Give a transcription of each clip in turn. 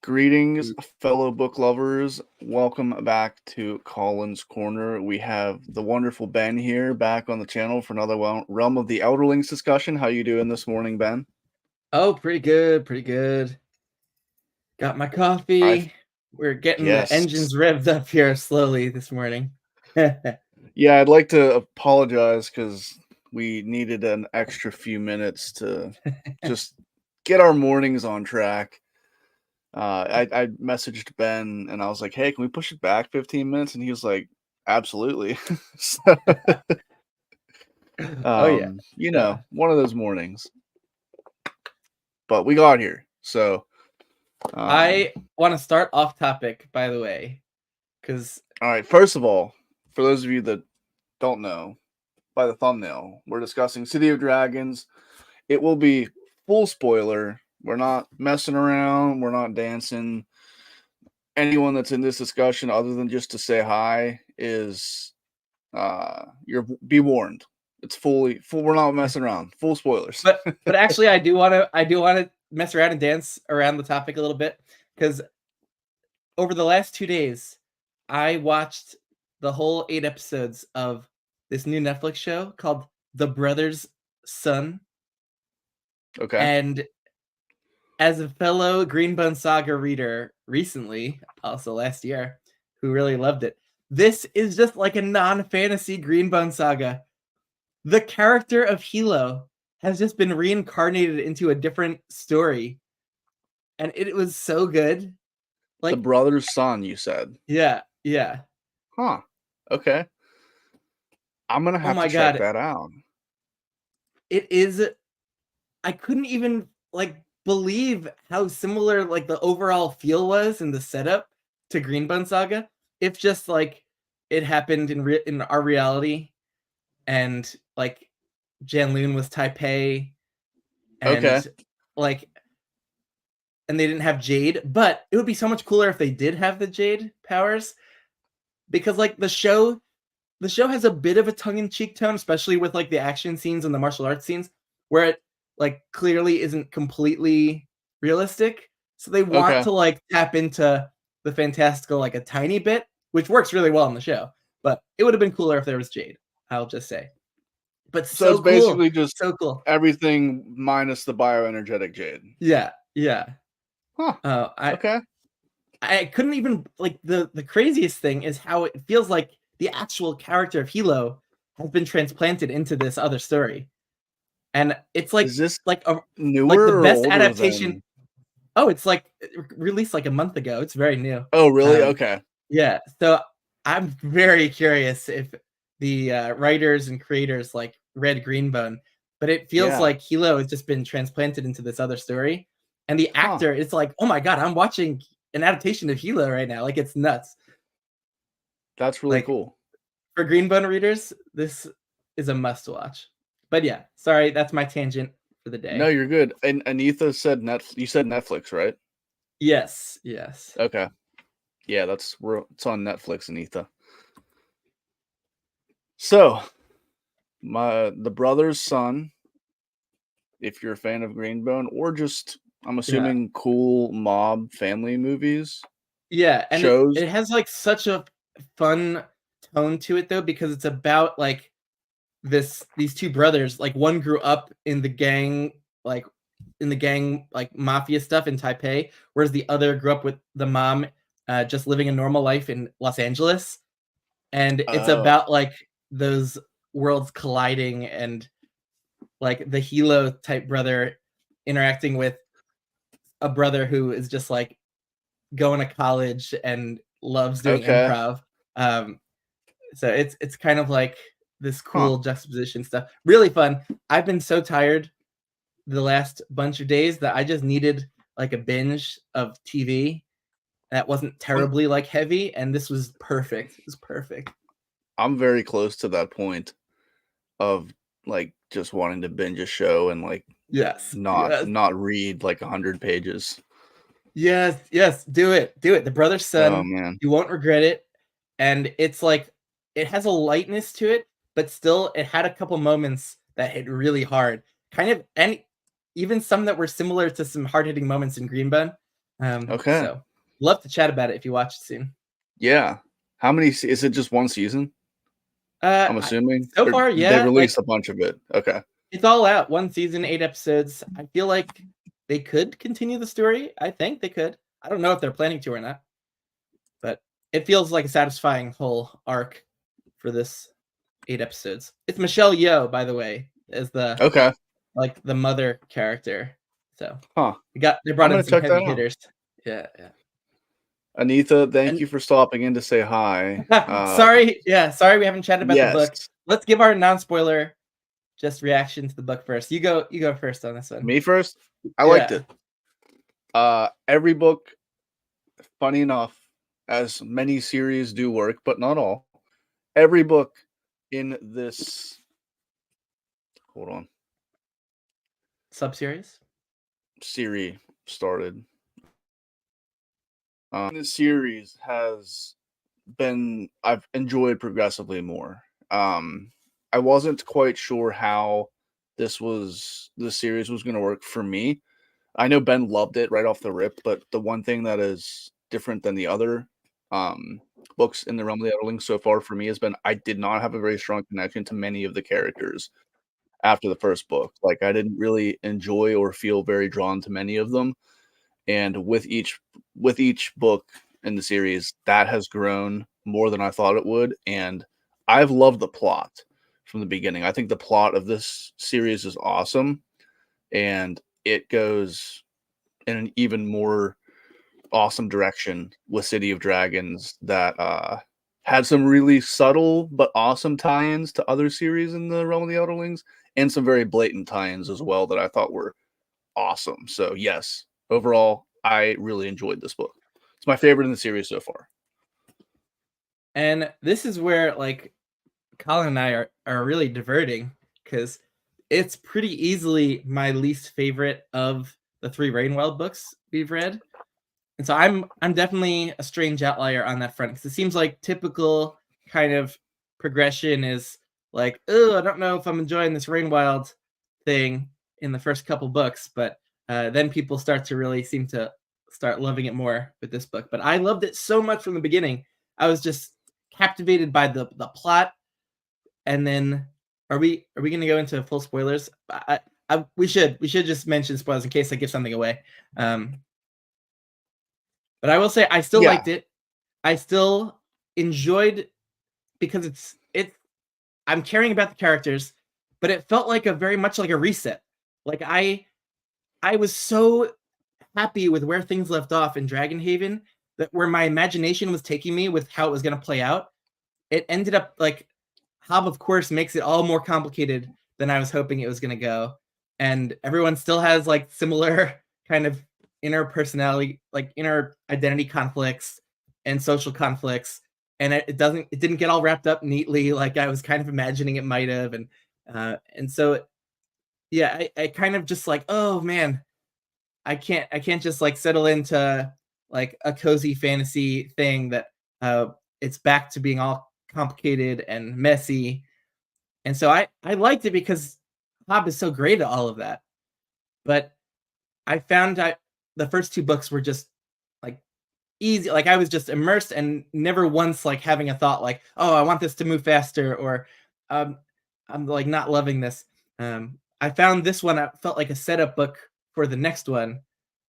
Greetings, fellow book lovers. Welcome back to Colin's Corner. We have the wonderful Ben here back on the channel for another Realm of the Elderlings discussion. How you doing this morning, Ben? Oh, pretty good, pretty good. Got my I coffee. We're getting the yes. engines revved up here slowly this morning. Yeah, I'd like to apologize because we needed an extra few minutes to just get our mornings on track. I messaged Ben and I was like, "Hey, can we push it back 15 minutes?" And he was like, "Absolutely." So, Oh yeah. Yeah. one of those mornings. But we got here. So, I want to start off topic, by the way, because all right. First of all, for those of you that don't know, by the thumbnail, we're discussing City of Dragons. It will be full spoiler. We're not messing around. We're not dancing. Anyone that's in this discussion, other than just to say hi, is you're be warned. It's fully full. We're not messing around. Full spoilers. but actually I do want to mess around and dance around the topic a little bit, because over the last 2 days I watched the whole 8 episodes of this new Netflix show called The Brothers' Son. Okay. And as a fellow Greenbone Saga reader recently, also last year, who really loved it, this is just like a non-fantasy Greenbone Saga. The character of Hilo has just been reincarnated into a different story, and it was so good. The Like, brother's son, you said. yeah. Huh. Okay. I'm gonna Oh have to my check god, that out. it is. I couldn't even believe how similar the overall feel was in the setup to Greenbone Saga. If just it happened in our reality, and Janloon was Taipei, Okay. and like and they didn't have Jade, but it would be so much cooler if they did have the Jade powers, because the show has a bit of a tongue-in-cheek tone, especially with the action scenes and the martial arts scenes, where it clearly isn't completely realistic. So they want Okay. to tap into the fantastical a tiny bit, which works really well in the show. But it would have been cooler if there was Jade, I'll just say. But So it's so cool. basically just So cool. everything minus the bioenergetic jade. Yeah. Huh. I Okay. I couldn't even the craziest thing is how it feels like the actual character of Hilo has been transplanted into this other story. And it's Is this the newer or best older adaptation. than? Oh, it's released a month ago. It's very new. Oh, really? Okay. Yeah. So I'm very curious if the writers and creators read Greenbone, but it feels Yeah. like Hilo has just been transplanted into this other story. And the Huh. actor, it's oh my god, I'm watching an adaptation of Hilo right now. It's nuts. That's really cool. For Greenbone readers, this is a must watch. But yeah, sorry, that's my tangent for the No, day. you're good. And Anitha said you said Netflix, right? Yes. Okay. Yeah, it's on Netflix, Anitha. So, the brother's son, if you're a fan of Greenbone, or just I'm Yeah. assuming cool mob family movies, Yeah, and shows. it has such a fun tone to it though, because it's about these two brothers. One grew up in the gang, mafia stuff in Taipei, whereas the other grew up with the mom, just living a normal life in Los Angeles. And it's Oh, about those worlds colliding, and the Hilo type brother interacting with a brother who is just going to college and loves doing okay. improv. Um, so it's kind of this Huh. cool juxtaposition stuff. Really fun. I've been so tired the last bunch of days that I just needed a binge of TV that wasn't I'm terribly heavy, and this was perfect. It was perfect. I'm very close to that point of just wanting to binge a show and Yes. not read 100 pages. Yes. Do it. The Brother's Oh Son. man. You won't regret it. And it's it has a lightness to it, but still it had a couple moments that hit really hard. Kind of, and even some that were similar to some hard-hitting moments in Greenbone. Okay. So love to chat about it if you watch it soon. Yeah. How many is it just one season? I'm assuming? So Or far, they yeah, like released a bunch of it. Okay. it's all out. One season, 8 episodes. I feel like they could continue the story. I think they could. I don't know if they're planning to or not, but it feels like a satisfying whole arc for this 8 episodes. It's Michelle Yeoh, by the way, as the Okay. like the mother character. So Huh. they I'm brought in gonna some check that heavy out. hitters. Yeah, yeah. Anita, thank And you for stopping in to say hi. sorry, we haven't chatted about the book. Yes. Let's give our non-spoiler just reaction to the book first. You go first on this one. Me first? I liked Yeah. it. Every book, funny enough, as many series do work, but not all. Every book in this hold on, Sub-series? series started. This series has been I've enjoyed progressively more. I wasn't quite sure how the series was going to work for me. I know Ben loved it right off the rip, but the one thing that is different than the other um, books in the realm of the Elderlings so far for me has been I did not have a very strong connection to many of the characters after the first book. Like I didn't really enjoy or feel very drawn to many of them. And with each book in the series, that has grown more than I thought it would. And I've loved the plot from the beginning. I think the plot of this series is awesome, and it goes in an even more awesome direction with City of Dragons that had some really subtle but awesome tie-ins to other series in the realm of the Elderlings, and some very blatant tie-ins as well that I thought were awesome. So yes, overall, I really enjoyed this book. It's my favorite in the series so far. And this is where like Colin and I are really diverting because it's pretty easily my least favorite of the 3 Rain Wild books we've read. And so I'm definitely a strange outlier on that front because it seems like typical kind of progression is like, oh, I don't know if I'm enjoying this Rain Wild thing in the first couple books, but then people start to really seem to start loving it more with this book. But I loved it so much from the beginning. I was just captivated by the plot. And then are we going to go into full spoilers? We should just mention spoilers in case I give something away. But I will say I still Yeah. liked it. I still enjoyed because I'm caring about the characters, but it felt like a very much like a reset. Like I was so happy with where things left off in Dragonhaven that where my imagination was taking me with how it was going to play out, it ended up like Hob, of course, makes it all more complicated than I was hoping it was going to go. And everyone still has like similar kind of inner personality, like inner identity conflicts and social conflicts. And it didn't get all wrapped up neatly like I was kind of imagining it might have. And so, yeah, I kind of just like, oh man, I can't just like settle into like a cozy fantasy thing that it's back to being all complicated and messy. And so I liked it because Hob is so great at all of that. But I found the first 2 books were just like easy. Like I was just immersed and never once like having a thought like, oh, I want this to move faster, or I'm like not loving this. I found this one, I felt like a setup book for the next one.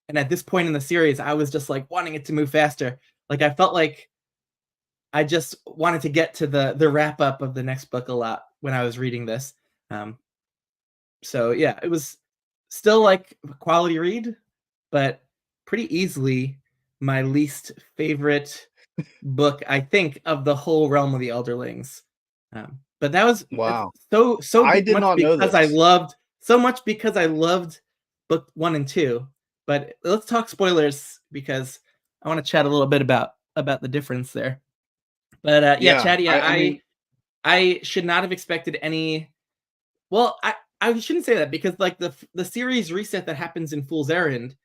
And at this point in the series, I was just like wanting it to move faster. Like I felt like I just wanted to get to the wrap up of the next book a lot when I was reading this. Um, so yeah, it was still like a quality read, but pretty easily my least favorite book, I think, of the whole realm of the Elderlings. But that was it's Wow. so I did much not know because I this. loved book 1 and 2. But let's talk spoilers because I want to chat a little bit about the difference there. But yeah, Yeah. Chatty, I mean, I should not have expected any. Well, I shouldn't say that because like the series reset that happens in Fool's Errand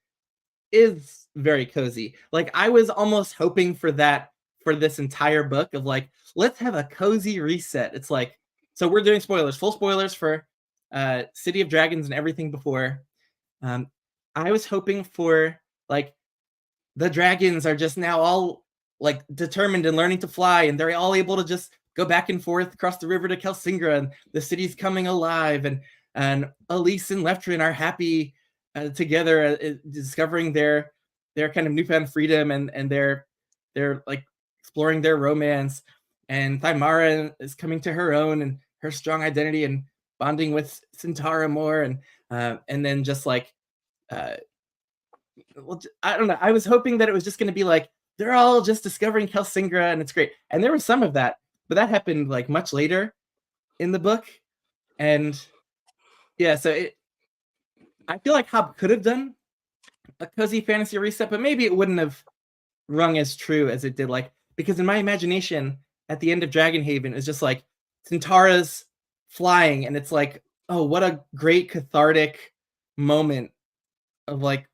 is very cozy. Like I was almost hoping for that for this entire book of like let's have a cozy reset. It's like so we're doing spoilers, full spoilers for City of Dragons and everything before. Um I was hoping for like the dragons are just now all like determined and learning to fly, and they're all able to just go back and forth across the river to Kelsingra, and the city's coming alive, and Elise and Leftrin are happy together, discovering their kind of newfound freedom, and they're like exploring their romance, and Thymara is coming to her own and her strong identity and bonding with Centaura more, and then just like well, I don't know. I was hoping that it was just going to be like they're all just discovering Kelsingra and it's great, and there was some of that, but that happened like much later in the book, and yeah, so I feel like Hobb could have done a cozy fantasy reset, but maybe it wouldn't have rung as true as it did. Like, because in my imagination, at the end of Dragonhaven, it's just like Centaura's flying, and it's like, oh, what a great cathartic moment of like,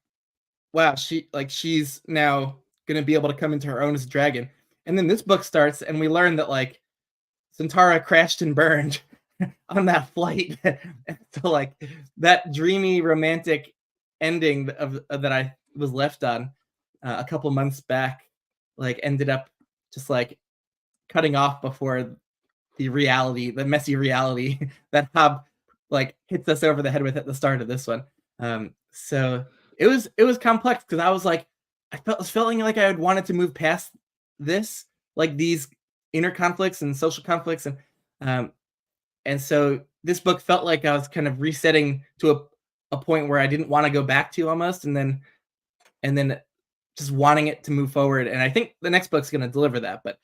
wow, she's now gonna be able to come into her own as a dragon. And then this book starts, and we learn that like Centaura crashed and burned on that flight. So like that dreamy romantic ending of that I was left on a couple months back, like ended up just like cutting off before the messy reality that Hobb like hits us over the head with at the start of this one. So it was complex because I was like, I was feeling like I had wanted to move past this, like these inner conflicts and social conflicts, and so this book felt like I was kind of resetting to a point where I didn't want to go back to almost, and then just wanting it to move forward. And I think the next book's going to deliver that. But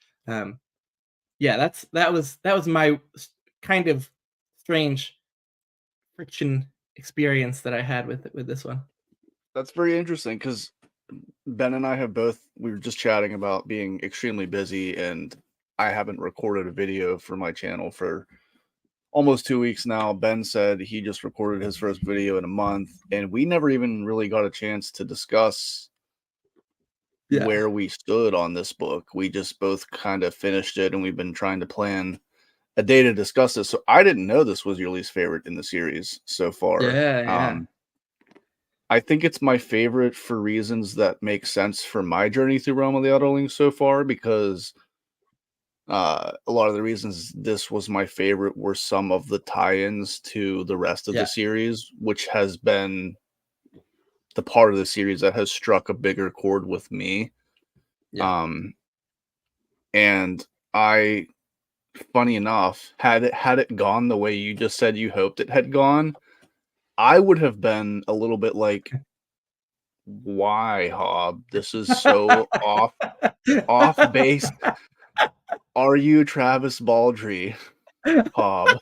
yeah, that was my kind of strange friction experience that I had with this one. That's very interesting because Ben and I we were just chatting about being extremely busy, and I haven't recorded a video for my channel for almost 2 weeks now. Ben said he just recorded his first video in a month, and we never even really got a chance to discuss where we stood on this book. We just both kind of finished it, and we've been trying to plan a day to discuss this. So I didn't know this was your least favorite in the series so far. Yeah. I think it's my favorite for reasons that make sense for my journey through Realm of the Elderlings so far, because a lot of the reasons this was my favorite were some of the tie-ins to the rest of the series, which has been the part of the series that has struck a bigger chord with me. And I, funny enough, had it gone the way you just said you hoped it had gone, I would have been a little bit like, why, Hobb? This is so off base. Are you Travis Baldry, Hobb?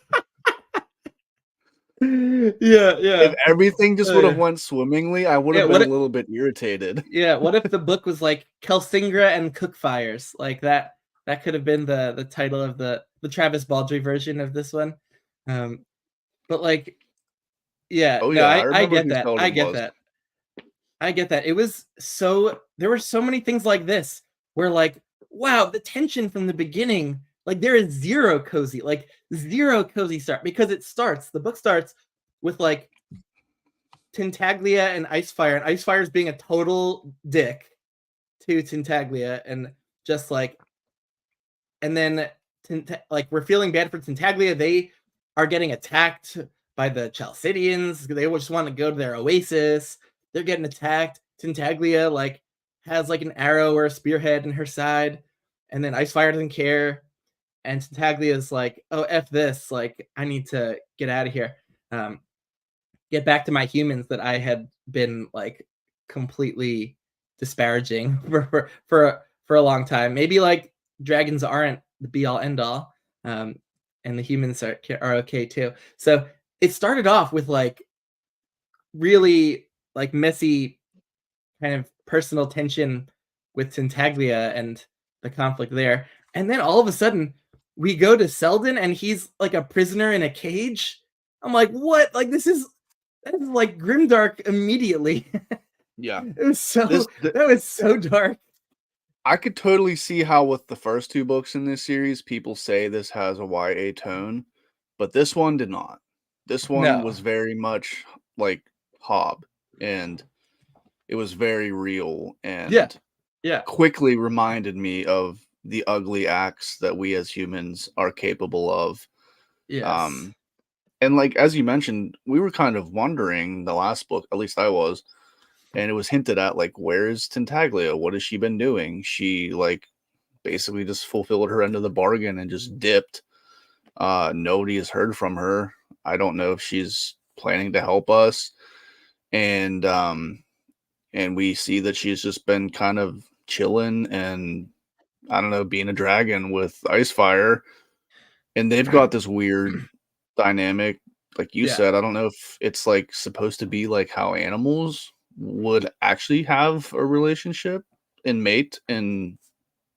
Yeah. If everything just would have went swimmingly, I would have been a little bit irritated. Yeah, what if the book was like Kelsingra and Cookfires? Like that could have been the title of the Travis Baldry version of this one. But like, yeah, oh, no, yeah, I get who that. Seldon I get was. that. I get that. It was there were so many things like this where like, wow, the tension from the beginning, like there is zero cozy start, because the book starts with like Tintaglia and Icefire's being a total dick to Tintaglia, and just like, and then like we're feeling bad for Tintaglia. They are getting attacked by the Chalcidians. They just want to go to their oasis. They're getting attacked. Tintaglia like has like an arrow or a spearhead in her side, and then Icefire doesn't care, and Tintaglia is like, oh, F this, like I need to get out of here, get back to my humans that I had been like completely disparaging for a long time. Maybe like dragons aren't the be all end all, and the humans are okay too. So it started off with like really like messy kind of personal tension with Tintaglia and the conflict there, and then all of a sudden we go to Seldon and he's like a prisoner in a cage. I'm like, what? Like that is like grimdark immediately. Yeah, it was that was so dark. I could totally see how with the first two books in this series, people say this has a YA tone, but this one did not. This one was very much like Hobb, and it was very real. And Yeah. quickly reminded me of the ugly acts that we as humans are capable of. Yes. Um, and like as you mentioned, we were kind of wondering the last book, at least I was, and it was hinted at like, where is Tintaglia? What has she been doing? She like basically just fulfilled her end of the bargain and just dipped. Nobody has heard from her. I don't know if she's planning to help us. And and we see that she's just been kind of chilling and I don't know, being a dragon with Icefire. And they've got this weird dynamic, like you Yeah. said. I don't know if it's like supposed to be like how animals would actually have a relationship and mate in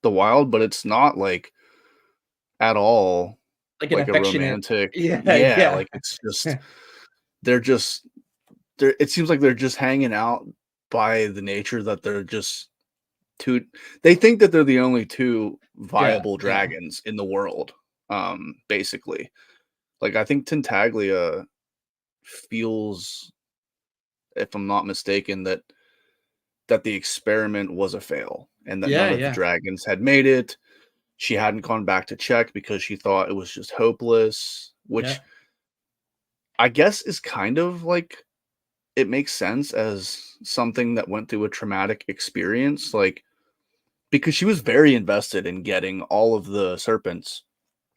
the wild, but it's not like at all Like an like a affectionate. romantic, Yeah, yeah, yeah. like it's just they're just they're it seems like they're just hanging out by the nature that they're just two they think that they're the only two Yeah, viable yeah. dragons in the world, basically. Like I think Tintaglia feels, if I'm not mistaken, that the experiment was a fail and that Yeah, none of the yeah. dragons had made it. She hadn't gone back to check because she thought it was just hopeless, Yeah. which I guess is kind of like it makes sense as something that went through a traumatic experience, like because she was very invested in getting all of the serpents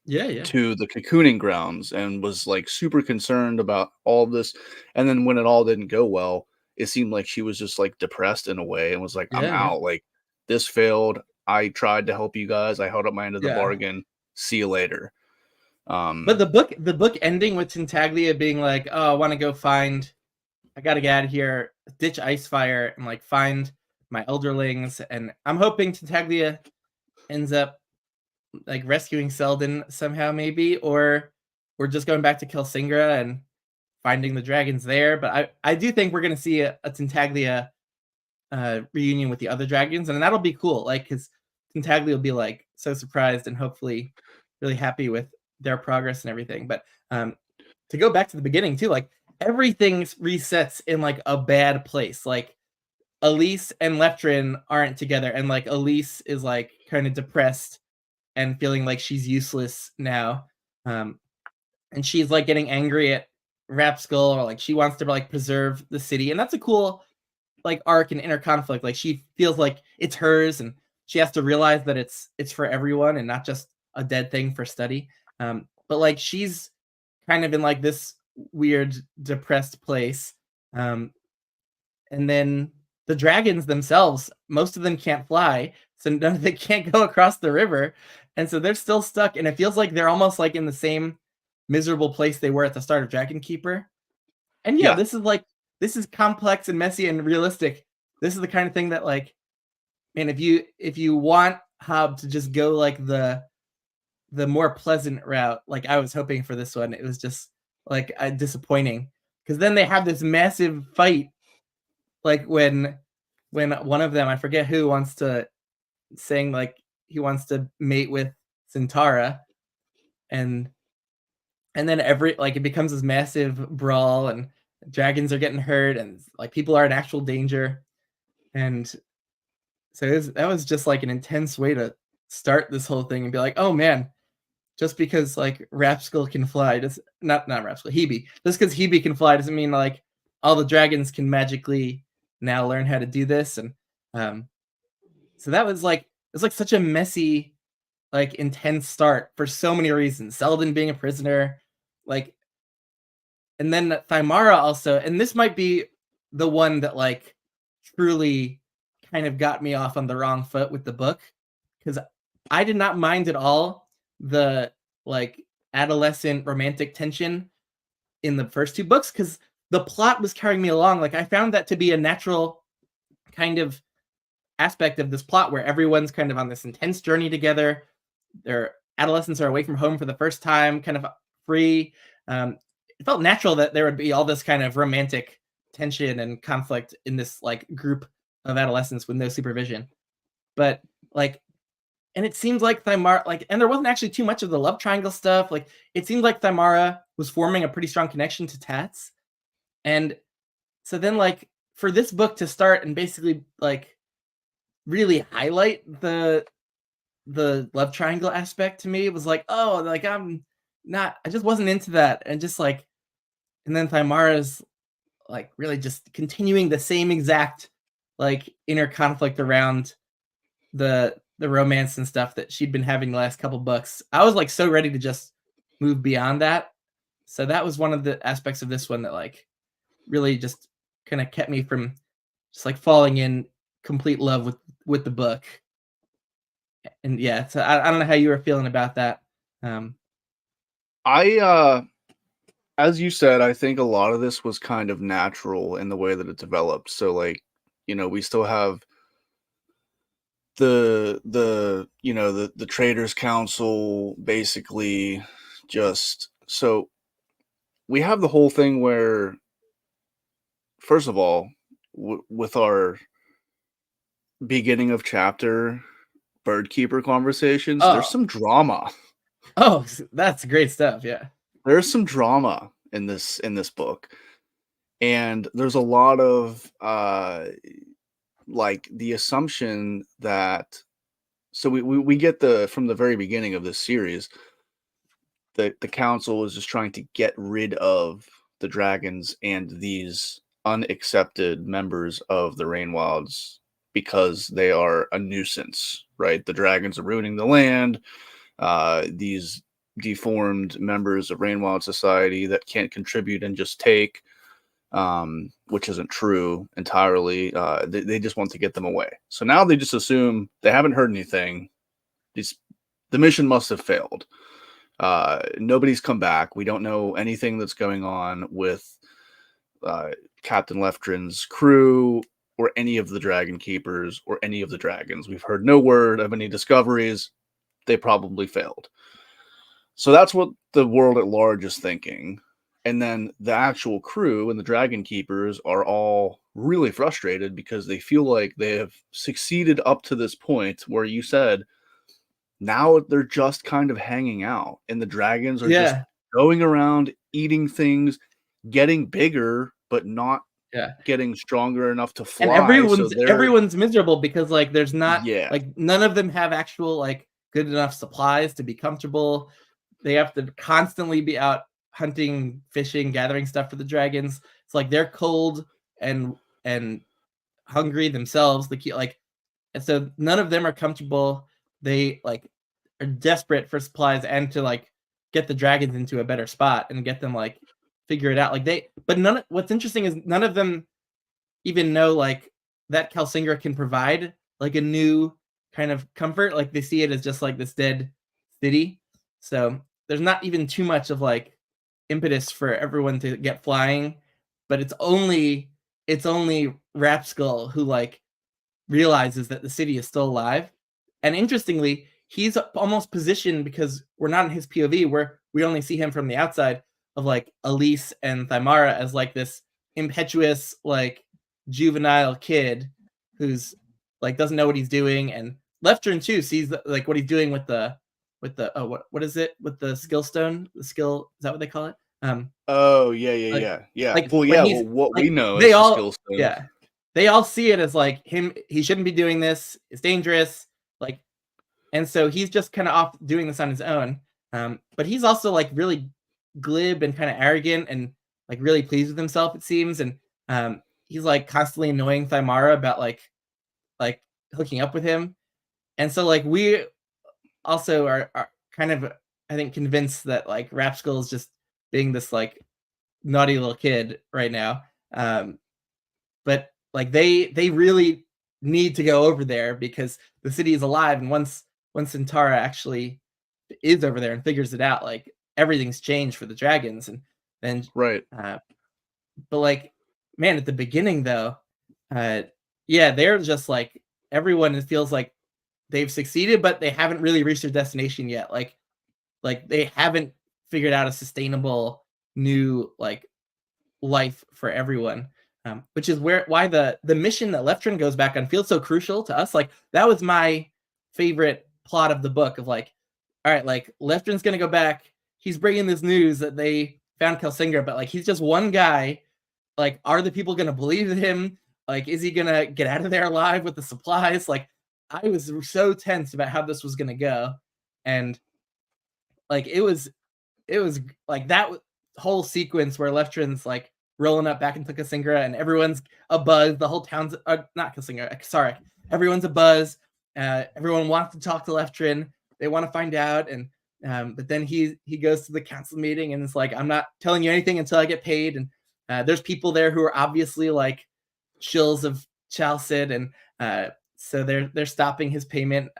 Yeah, yeah. to the cocooning grounds and was like super concerned about all of this. And then when it all didn't go well, it seemed like she was just like depressed in a way and was like, I'm Yeah, yeah. out. Like this failed. I tried to help you guys. I held up my end of the Yeah. bargain. See you later. But Um, the book ending with Tintaglia being like, "Oh, I want to go find. I gotta get out of here, ditch Icefire, and like find my Elderlings." And I'm hoping Tintaglia ends up like rescuing Selden somehow, maybe, or we're just going back to Kelsingra and finding the dragons there. But I do think we're gonna see a Tintaglia reunion with the other dragons, and that'll be cool. Like, because Tintaglia will be like so surprised and hopefully really happy with their progress and everything. But to go back to the beginning too, like everything resets in like a bad place. Like Elise and Leptrin aren't together, and like Elise is like kind of depressed and feeling like she's useless now. Um, and she's like getting angry at Rapskull, or like she wants to like preserve the city, and that's a cool like arc and inner conflict. Like she feels like it's hers, and she has to realize that it's for everyone and not just a dead thing for study. But like she's kind of in like this weird depressed place. Um, and then the dragons themselves, most of them can't fly, so no, they can't go across the river, and so they're still stuck. And it feels like they're almost like in the same miserable place they were at the start of Dragon Keeper. And yeah, yeah, this is complex and messy and realistic. This is the kind of thing that like, man, if you want Hob to just go like the more pleasant route, like I was hoping for this one, it was just like disappointing because then they have this massive fight, like when one of them, I forget who, wants to saying like he wants to mate with Centaura, and then every like it becomes this massive brawl, and dragons are getting hurt, and like people are in actual danger. And so that was just like an intense way to start this whole thing and be like, oh man, just because like Rapskull can fly, does not Rapskull, Hebe, just because Hebe can fly doesn't mean like all the dragons can magically now learn how to do this. And um so that was like, it's like such a messy, like intense start for so many reasons. Selden being a prisoner, like, and then Thymara also, and this might be the one that like truly kind of got me off on the wrong foot with the book, because I did not mind at all the like adolescent romantic tension in the first two books, because the plot was carrying me along. Like I found that to be a natural kind of aspect of this plot where everyone's kind of on this intense journey together. Their adolescents are away from home for the first time, kind of free. It felt natural that there would be all this kind of romantic tension and conflict in this like group of adolescents with no supervision. But like, and it seems like Thymara, like, and there wasn't actually too much of the love triangle stuff. Like, it seemed like Thymara was forming a pretty strong connection to Tats. And so then, like, for this book to start and basically like really highlight the love triangle aspect to me. It was like, oh, like I just wasn't into that, and just like, and then Thymara's like really just continuing the same exact like inner conflict around the romance and stuff that she'd been having the last couple books. I was like so ready to just move beyond that. So that was one of the aspects of this one that like really just kind of kept me from just like falling in complete love with the book. And yeah, so I don't know how you were feeling about that. Um, I as you said, I think a lot of this was kind of natural in the way that it developed. So like, we still have the traders council basically just so we have the whole thing where first of all with our beginning of chapter bird keeper conversations, there's oh, some drama. oh, that's great stuff. Yeah, There's some drama in this book, and there's a lot of like the assumption that so we get the from the very beginning of this series that the council is just trying to get rid of the dragons and these unaccepted members of the Rain Wilds because they are a nuisance, right? The dragons are ruining the land. These deformed members of Rain Wild Society that can't contribute and just take, which isn't true entirely. They just want to get them away. So now they just assume they haven't heard anything. The mission must have failed. Nobody's come back. We don't know anything that's going on with Captain Leftrin's crew or any of the Dragon Keepers or any of the dragons. We've heard no word of any discoveries. They probably failed. So that's what the world at large is thinking. And then the actual crew and the Dragon Keepers are all really frustrated because they feel like they have succeeded up to this point where you said now they're just kind of hanging out and the dragons are just yeah, going around eating things, getting bigger, but not yeah. getting stronger enough to And fly. So they're, everyone's miserable because like there's not yeah, like none of them have actual like good enough supplies to be comfortable. They have to constantly be out hunting, fishing, gathering stuff for the dragons. It's like they're cold and hungry themselves. Like, and so none of them are comfortable. They like are desperate for supplies and to like get the dragons into a better spot and get them like figure it out. Like but none. What's interesting is none of them even know like that Kelsinger can provide like a new kind of comfort. Like they see it as just like this dead city. So there's not even too much of like impetus for everyone to get flying, but it's only Rapskull who like realizes that the city is still alive. And interestingly, he's almost positioned because we're not in his POV, where we only see him from the outside of like Elise and Thymara as like this impetuous, like juvenile kid who's like doesn't know what he's doing, and Leftern too sees like what he's doing with the what is it with the skill stone? The skill, is that what they call it? oh yeah, yeah, Like yeah, yeah. like Well, when yeah. he's Well, what we like know they is the all skill stone. yeah they all see it as like him. He shouldn't be doing this. It's dangerous. Like, and so he's just kind of off doing this on his own. But he's also like really glib and kind of arrogant and like really pleased with himself, it seems. And he's like constantly annoying Thymara about like hooking up with him. And so like we also are kind of, I think, convinced that like Rapskull is just being this like naughty little kid right now. But like they really need to go over there because the city is alive, and once Centaura actually is over there and figures it out, like everything's changed for the dragons. And then Right. but like, man, at the beginning though, yeah, they're just like everyone feels like they've succeeded, but they haven't really reached their destination yet. Like they haven't figured out a sustainable new like life for everyone. Which is why the mission that Leftrin goes back on feels so crucial to us. Like that was my favorite plot of the book of like, all right, like Leftrin's gonna go back. He's bringing this news that they found Kelsinger, but like he's just one guy. Like, are the people gonna believe him? Like, is he gonna get out of there alive with the supplies? Like, I was so tense about how this was gonna go, and like it was like that whole sequence where Leftrin's like rolling up back into Cassandra and everyone's a buzz. The whole town's not Cassandra. Sorry, everyone's a buzz. Everyone wants to talk to Leftrin. They want to find out, and but then he goes to the council meeting and it's like, I'm not telling you anything until I get paid. And there's people there who are obviously like shills of Chalcid, and so they're stopping his payment,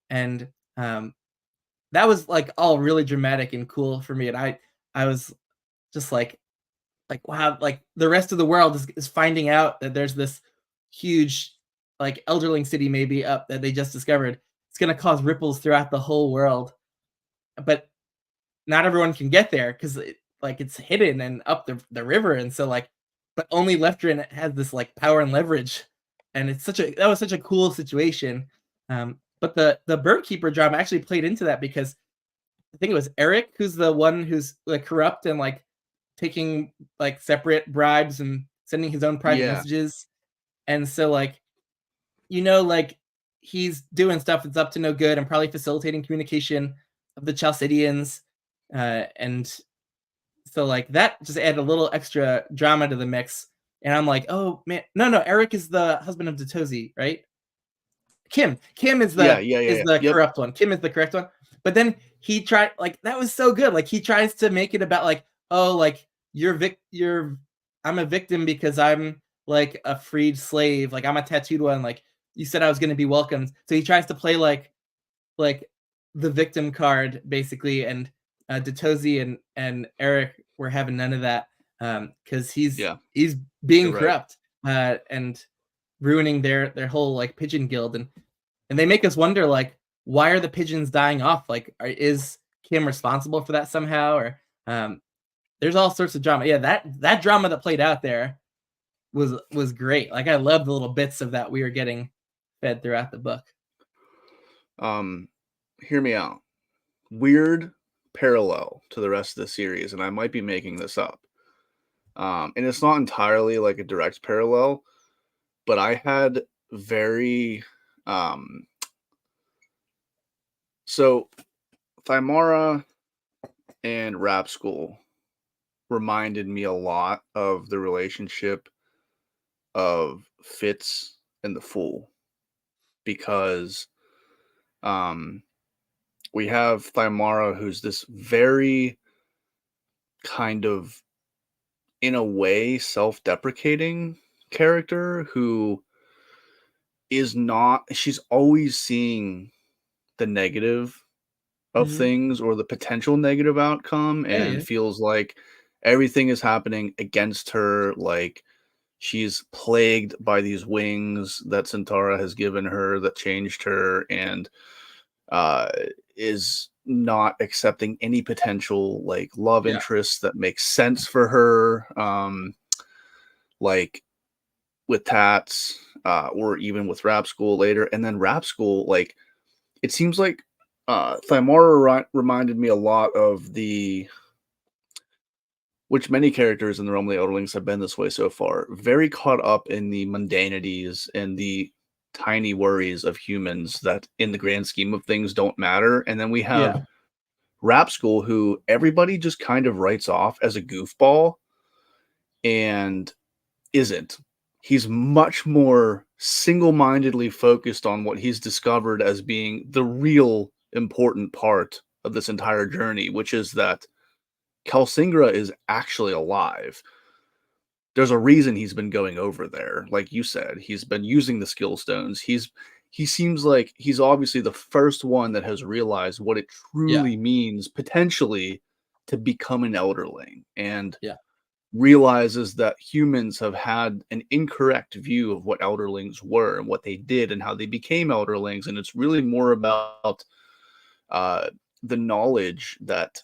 and that was like all really dramatic and cool for me. And I was just like wow, like the rest of the world is finding out that there's this huge like elderling city maybe up that they just discovered. It's gonna cause ripples throughout the whole world, but not everyone can get there because like it's hidden and up the river, and so like, but only Leftrin has this like power and leverage, and it's that was such a cool situation. But the bird keeper drama actually played into that because I think it was Eric who's the one who's like corrupt and like taking like separate bribes and sending his own private Yeah. messages, and so like like he's doing stuff that's up to no good and probably facilitating communication of the Chalcidians, and so like that just added a little extra drama to the mix. And I'm like, oh man, no, Eric is the husband of Detozi, right? Kim is Yeah. the Yep. corrupt one. Kim is the correct one. But then he tried, like that was so good. Like he tries to make it about like, oh, like I'm a victim because I'm like a freed slave. Like I'm a tattooed one. Like you said I was going to be welcomed. So he tries to play like the victim card basically, and Detozi and Eric were having none of that because he's being corrupt and ruining their whole like pigeon guild, and they make us wonder like why are the pigeons dying off? Like is Kim responsible for that somehow? Or there's all sorts of drama. Yeah, that drama that played out there was great. Like I love the little bits of that we were getting fed throughout the book. Hear me out. Weird parallel to the rest of the series, and I might be making this up. And it's not entirely like a direct parallel, but I had very so Thymara and Rap School reminded me a lot of the relationship of Fitz and the Fool, because we have Thymara, who's this very kind of, in a way, self-deprecating character who she's always seeing the negative of things or the potential negative outcome, and feels like everything is happening against her. Like she's plagued by these wings that Centaura has given her that changed her, and is not accepting any potential like love interests that make sense for her, like with Tats, or even with Rap School later. And then Rap School, like it seems like Thymara reminded me a lot of which many characters in the Realm of the Elderlings have been this way so far, very caught up in the mundanities and the tiny worries of humans that in the grand scheme of things don't matter. And then we have Rap School, who everybody just kind of writes off as a goofball, and isn't. He's much more single-mindedly focused on what he's discovered as being the real important part of this entire journey, which is that Calsingra is actually alive. There's a reason he's been going over there. Like you said, he's been using the skill stones. He seems like he's obviously the first one that has realized what it truly means potentially to become an elderling, and realizes that humans have had an incorrect view of what elderlings were and what they did and how they became elderlings. And it's really more about the knowledge that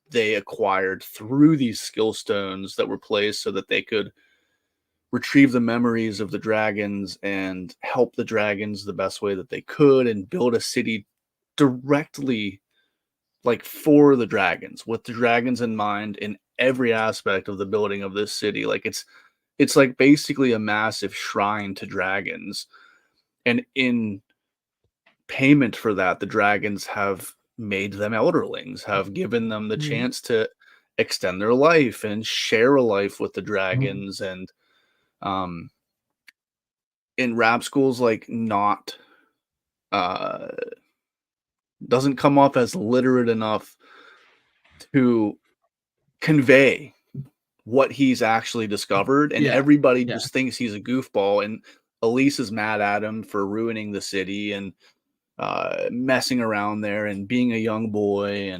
they acquired through these skill stones that were placed so that they could retrieve the memories of the dragons and help the dragons the best way that they could, and build a city directly like for the dragons, with the dragons in mind in every aspect of the building of this city. Like it's like basically a massive shrine to dragons. And in payment for that, the dragons have made them elderlings, have given them the Mhm. chance to extend their life and share a life with the Mhm. dragons. And um in rap schools, like, not uh doesn't come off as literate enough to convey what he's actually discovered, and Yeah. everybody Yeah. just thinks he's a goofball, and Elise is mad at him for ruining the city and messing around there and being a young boy,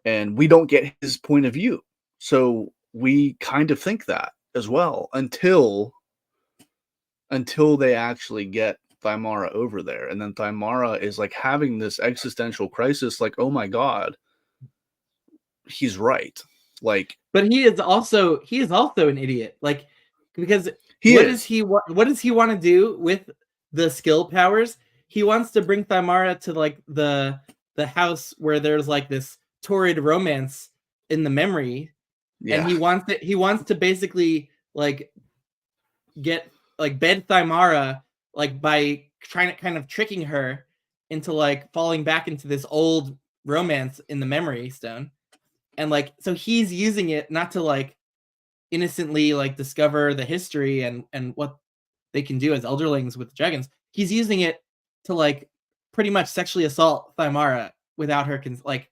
and we don't get his point of view. So we kind of think that as well until they actually get Thymara over there. And then Thymara is like having this existential crisis, like, oh my God, he's right. Like, But he is also an idiot. Like, because he is. what does he want to do with the skill powers? He wants to bring Thymara to like the house where there's like this torrid romance in the memory, and Yeah. he wants to basically like get like bed Thymara like by trying to kind of tricking her into like falling back into this old romance in the memory stone. And like so he's using it not to like innocently like discover the history and what they can do as elderlings with dragons. He's using it to like pretty much sexually assault Thymara without her like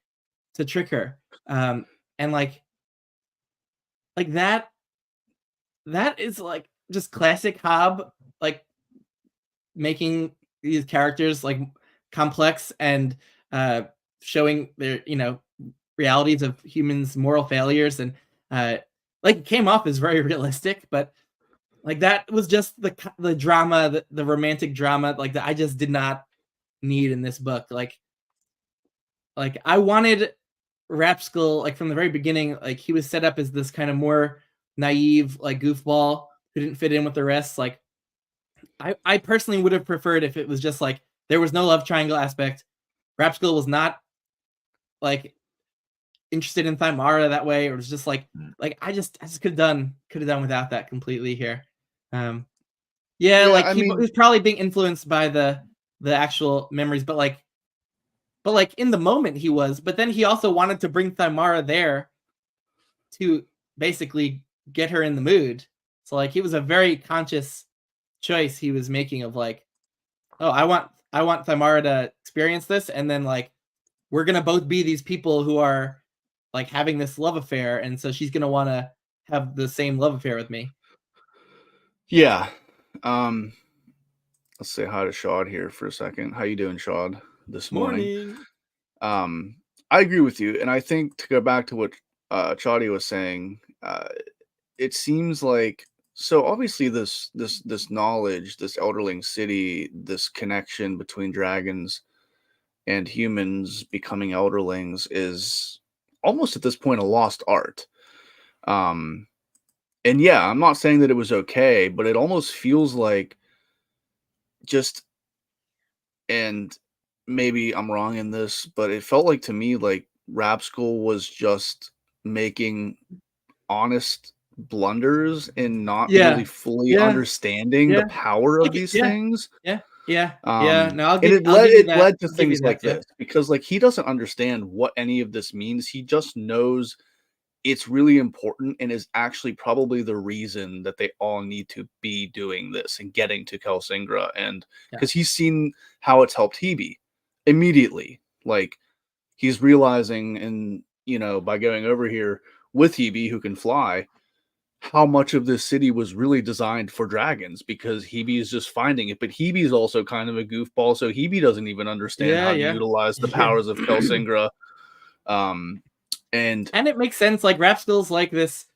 to trick her. And like that is like just classic Hobb, like making these characters like complex and uh showing their realities of humans' moral failures. And uh like it came off as very realistic, but like that was just the drama, the romantic drama like that I just did not need in this book. Like I wanted Rapskull, like from the very beginning, like he was set up as this kind of more naive like goofball who didn't fit in with the rest. Like I personally would have preferred if it was just like there was no love triangle aspect. Rapskull was not like interested in Thymara that way, or it was just like I just could have done without that completely here. Um yeah, Yeah, like I he mean, was probably being influenced by the actual memories, but like in the moment he was, but then he also wanted to bring Thymara there to basically get her in the mood. So like he was a very conscious choice he was making of like, oh, I want Thymara to experience this, and then like we're gonna both be these people who are like having this love affair, and so she's gonna want to have the same love affair with me. yeah. Um, let's say hi to Shad here for a second. How you doing, Shad, this morning? Morning. Um, I agree with you, and I think to go back to what Chadi was saying, it seems like so obviously this knowledge, this Elderling city, this connection between dragons and humans becoming Elderlings is almost at this point a lost art. Um, and yeah, I'm not saying that it was okay, but it almost feels like just and maybe I'm wrong in this, but it felt like to me like Rap School was just making honest blunders and not really Yeah, fully yeah, understanding the yeah. power of Like these yeah, things. yeah, yeah, yeah. No, And I'll give you it that. led to I'll give you things that. like Yeah, this because like he doesn't understand what any of this means. He just knows it's really important and is actually probably the reason that they all need to be doing this and getting to Kelsingra. And yeah, because he's seen how it's helped Hebe immediately. Like he's realizing, and by going over here with Hebe, who can fly, how much of this city was really designed for dragons because Hebe is just finding it. But Hebe's also kind of a goofball, so Hebe doesn't even understand yeah, how to yeah, utilize the yeah. powers of Kelsingra. Um, and And it makes sense. Like Rapskill's like this,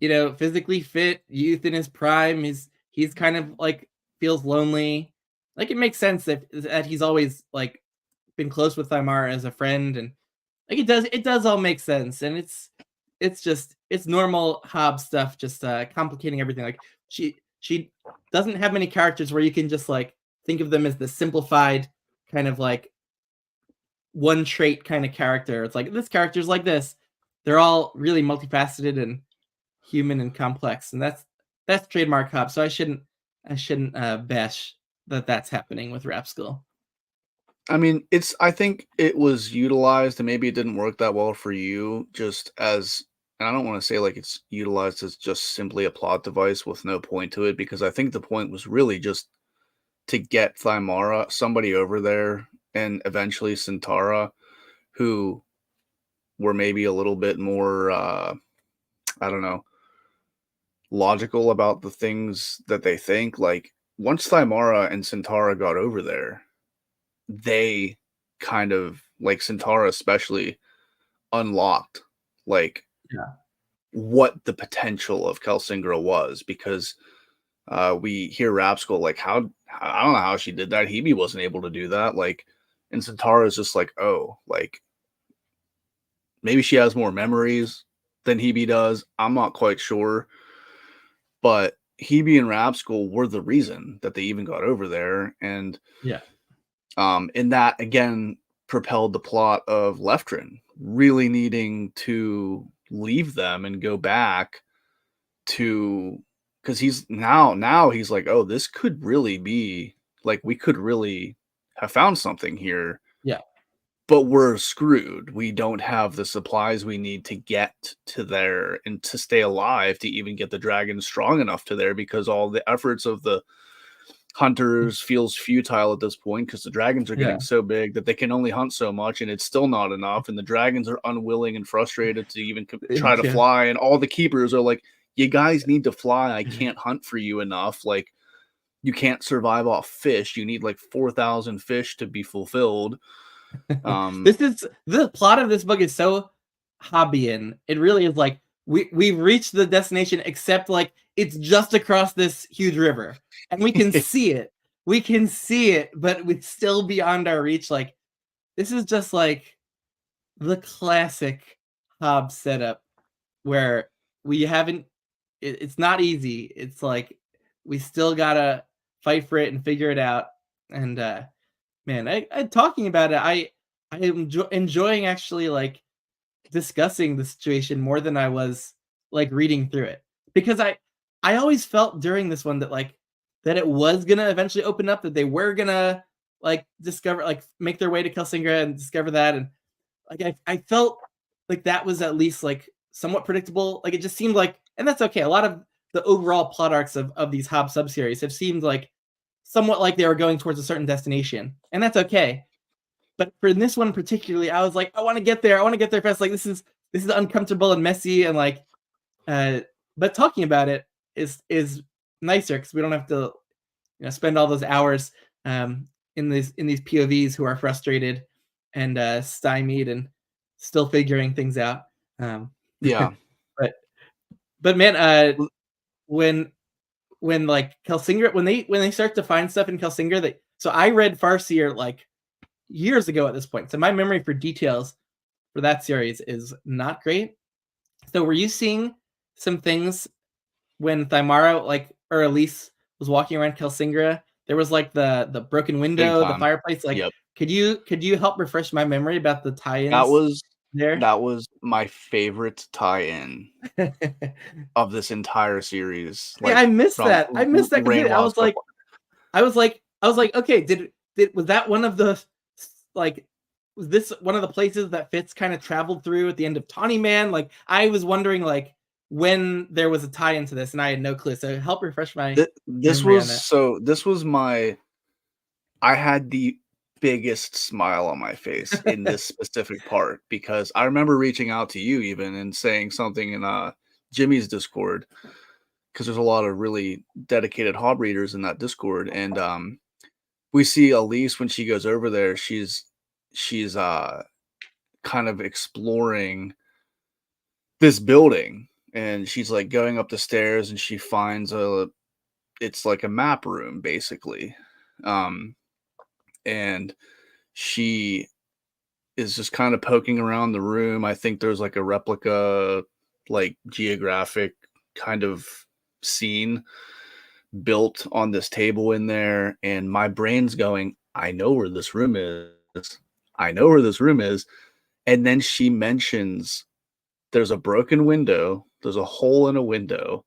physically fit youth in his prime. He's kind of like feels lonely. Like it makes sense that he's always like been close with Thymara as a friend, and like it does all make sense. And it's just it's normal Hobbs stuff, just complicating everything. Like she doesn't have many characters where you can just like think of them as the simplified kind of like one trait kind of character. It's like this character's like this. They're all really multifaceted and human and complex, and that's trademark Hop. So I shouldn't bash that's happening with Rapskull. I mean, I think it was utilized and maybe it didn't work that well for you just as, and I don't want to say like it's utilized as just simply a plot device with no point to it, because I think the point was really just to get Thymara, somebody over there, and eventually Centaura, who were maybe a little bit more, I don't know, logical about the things that they think. Like, once Thymara and Centaura got over there, they kind of, like Centaura especially, unlocked like Yeah. what the potential of Kelsingra was, because we hear Rapskull like, how, I don't know how she did that. Hebe wasn't able to do that. Like, and Centaura is just like, oh, like maybe she has more memories than Hebe does. I'm not quite sure, but Hebe and Rapskull were the reason that they even got over there, and Yeah. and that again propelled the plot of Leftrin really needing to leave them and go back to, because he's now he's like, oh, this could really be like, we could really have found something here, Yeah. but we're screwed. We don't have the supplies we need to get to there and to stay alive to even get the dragon strong enough to there, because all the efforts of the hunters feels futile at this point, because the dragons are getting Yeah. so big that they can only hunt so much, and it's still not enough, and the dragons are unwilling and frustrated to even try to Yeah. fly, and all the keepers are like, you guys need to fly. I can't hunt for you enough. Like, you can't survive off fish. You need like 4,000 fish to be fulfilled. This is the plot of this book is so Hobbyian. It really is like we've reached the destination, except like it's just across this huge river, and we can see it. We can see it, but it's still beyond our reach. Like this is just like the classic Hobbs setup where we haven't. It's not easy. It's like we still gotta fight for it and figure it out. And man, I talking about it, I am enjoying actually like discussing the situation more than I was like reading through it, because I always felt during this one that like that it was gonna eventually open up, that they were gonna like discover, like make their way to Kelsingra and discover that, and like I felt like that was at least like somewhat predictable. Like it just seemed like, and that's okay. A lot of the overall plot arcs of these Hobbs subseries have seemed like somewhat like they were going towards a certain destination, and that's okay. But for this one particularly, I was like, I want to get there. I want to get there fast. Like this is uncomfortable and messy, and like, but talking about it is nicer because we don't have to spend all those hours in these POVs who are frustrated and stymied and still figuring things out. Um, Yeah. but man, when like Kelsinger, when they start to find stuff in Kelsinger, that so I read Farseer like years ago at this point, so my memory for details for that series is not great. So were you seeing some things when Thymara, like, or Elise was walking around Kelsingra? There was like the broken Big window, the time. fireplace. Like, Yep. could you help refresh my memory about the That tie-ins was there? that was my favorite tie-in of this entire series. Yeah, I Like, missed from that. I missed that Rain completely. I Wilds was like, okay, did was that one of the like was this one of the places that Fitz kind of traveled through at the end of Tawny Man? Like I was wondering like when there was a tie into this, and I had no clue. So help refresh my memory on that. This was my, I had the biggest smile on my face in this specific part, because I remember reaching out to you even and saying something in Jimmy's Discord, because there's a lot of really dedicated Hob readers in that Discord, and we see Elise when she goes over there, she's kind of exploring this building, and she's like going up the stairs, and she finds it's like a map room basically, um and she is just kind of poking around the room. I think there's like a replica, like geographic kind of scene built on this table in there, and my brain's going, I know where this room is. I know where this room is. And then she mentions there's a broken window, there's a hole in a window,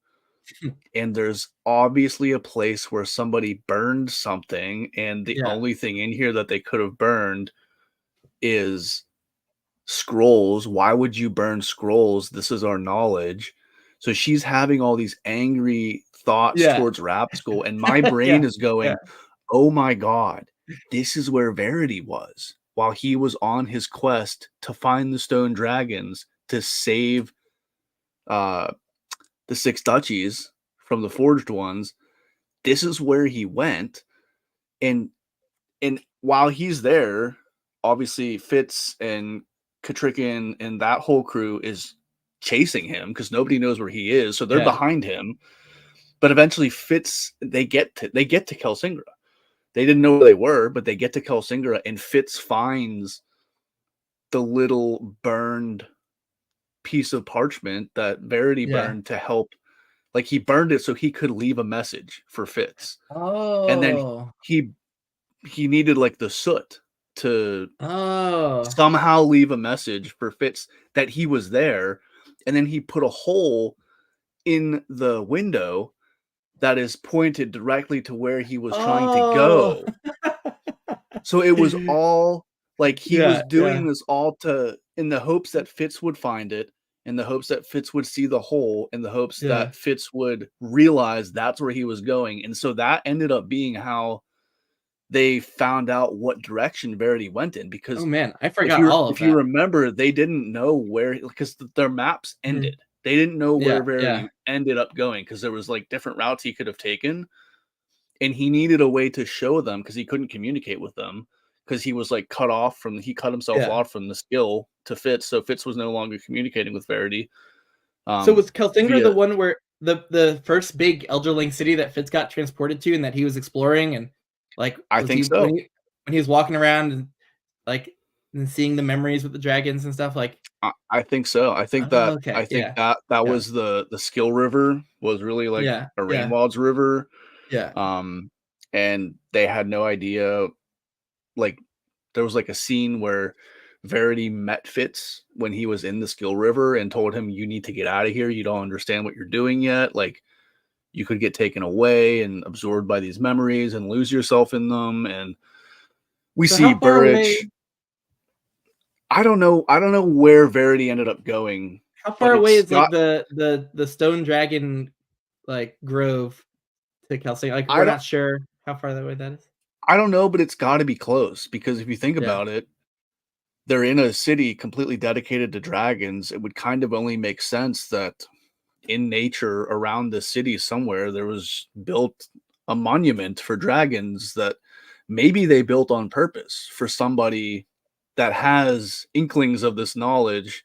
and there's obviously a place where somebody burned something, and the Yeah. only thing in here that they could have burned is scrolls. Why would you burn scrolls? This is our knowledge. So she's having all these angry thoughts Yeah. towards Rapskull, and my Yeah. brain is Yeah. going, "Oh my god, this is where Verity was while he was on his quest to find the stone dragons to save uh the six duchies from the forged ones. This is where he went, and while he's there, obviously Fitz and Katrikin and that whole crew is chasing him because nobody knows where he is, so they're Yeah. behind him. But eventually, Fitz they get to Kelsingra. They didn't know where they were, but they get to Kelsingra, and Fitz finds the little burned piece of parchment that Verity Yeah. burned to help. Like he burned it so he could leave a message for Fitz, and then Oh. he he needed like the soot to Oh. somehow leave a message for Fitz that he was there, and then he put a hole in the window that is pointed directly to where he was trying to Oh. go. So it was all like he Yeah. was doing Yeah. this all to in the hopes that Fitz would find it, in the hopes that Fitz would see the hole, in the hopes Yeah. that Fitz would realize that's where he was going. And so that ended up being how they found out what direction Verity went in, Oh because man, I forgot all of if you that. remember, they didn't know where, because their maps Mhm. ended. They didn't know Yeah. where Yeah. Verity ended up going because there was like different routes he could have taken, and he needed a way to show them because he couldn't communicate with them because he was like he cut himself Yeah. off from the skill to Fitz, so Fitz was no longer communicating with Verity So um was Kelsingra the via. one where the first big Elderling city that Fitz got transported to and that he was exploring, and like I was think he so. when he was walking around and like and seeing the memories with the dragons and stuff like I think so. I think oh, that okay. Yeah. that Yeah. was the skill river was really like Yeah. a Rain Yeah. Wilds river. Yeah. Um and they had no idea, like there was like a scene where Verity met Fitz when he was in the skill river and told him, "You need to get out of here. You don't understand what you're doing yet. Like you could get taken away and absorbed by these memories and lose yourself in them." And we So see how far away Burridge. I don't know where Verity ended up going, how but far away it's is like got the stone dragon like grove to Kelsingra? Like I we're don't not sure how far away that is. I don't know, but it's got to be close because if you think Yeah. about it, they're in a city completely dedicated to dragons. It would kind of only make sense that in nature around the city somewhere there was built a monument for dragons that maybe they built on purpose for somebody that has inklings of this knowledge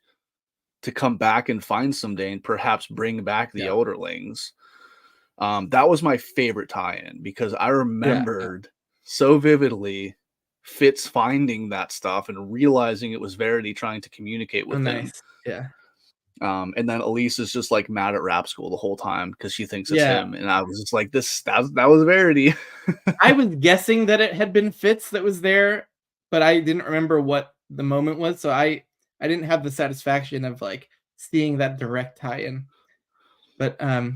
to come back and find someday and perhaps bring back the Yeah. Elderlings. That was my favorite tie-in because I Yeah. remembered so vividly Fitz finding that stuff and realizing it was Verity trying to communicate Oh, with him. nice. Yeah. And then Elise is just like mad at Rapskull the whole time because she thinks it's Yeah. him. And I was just like, that was Verity. I was guessing that it had been Fitz that was there, but I didn't remember what the moment was, so I didn't have the satisfaction of, like, seeing that direct tie-in. But, oh,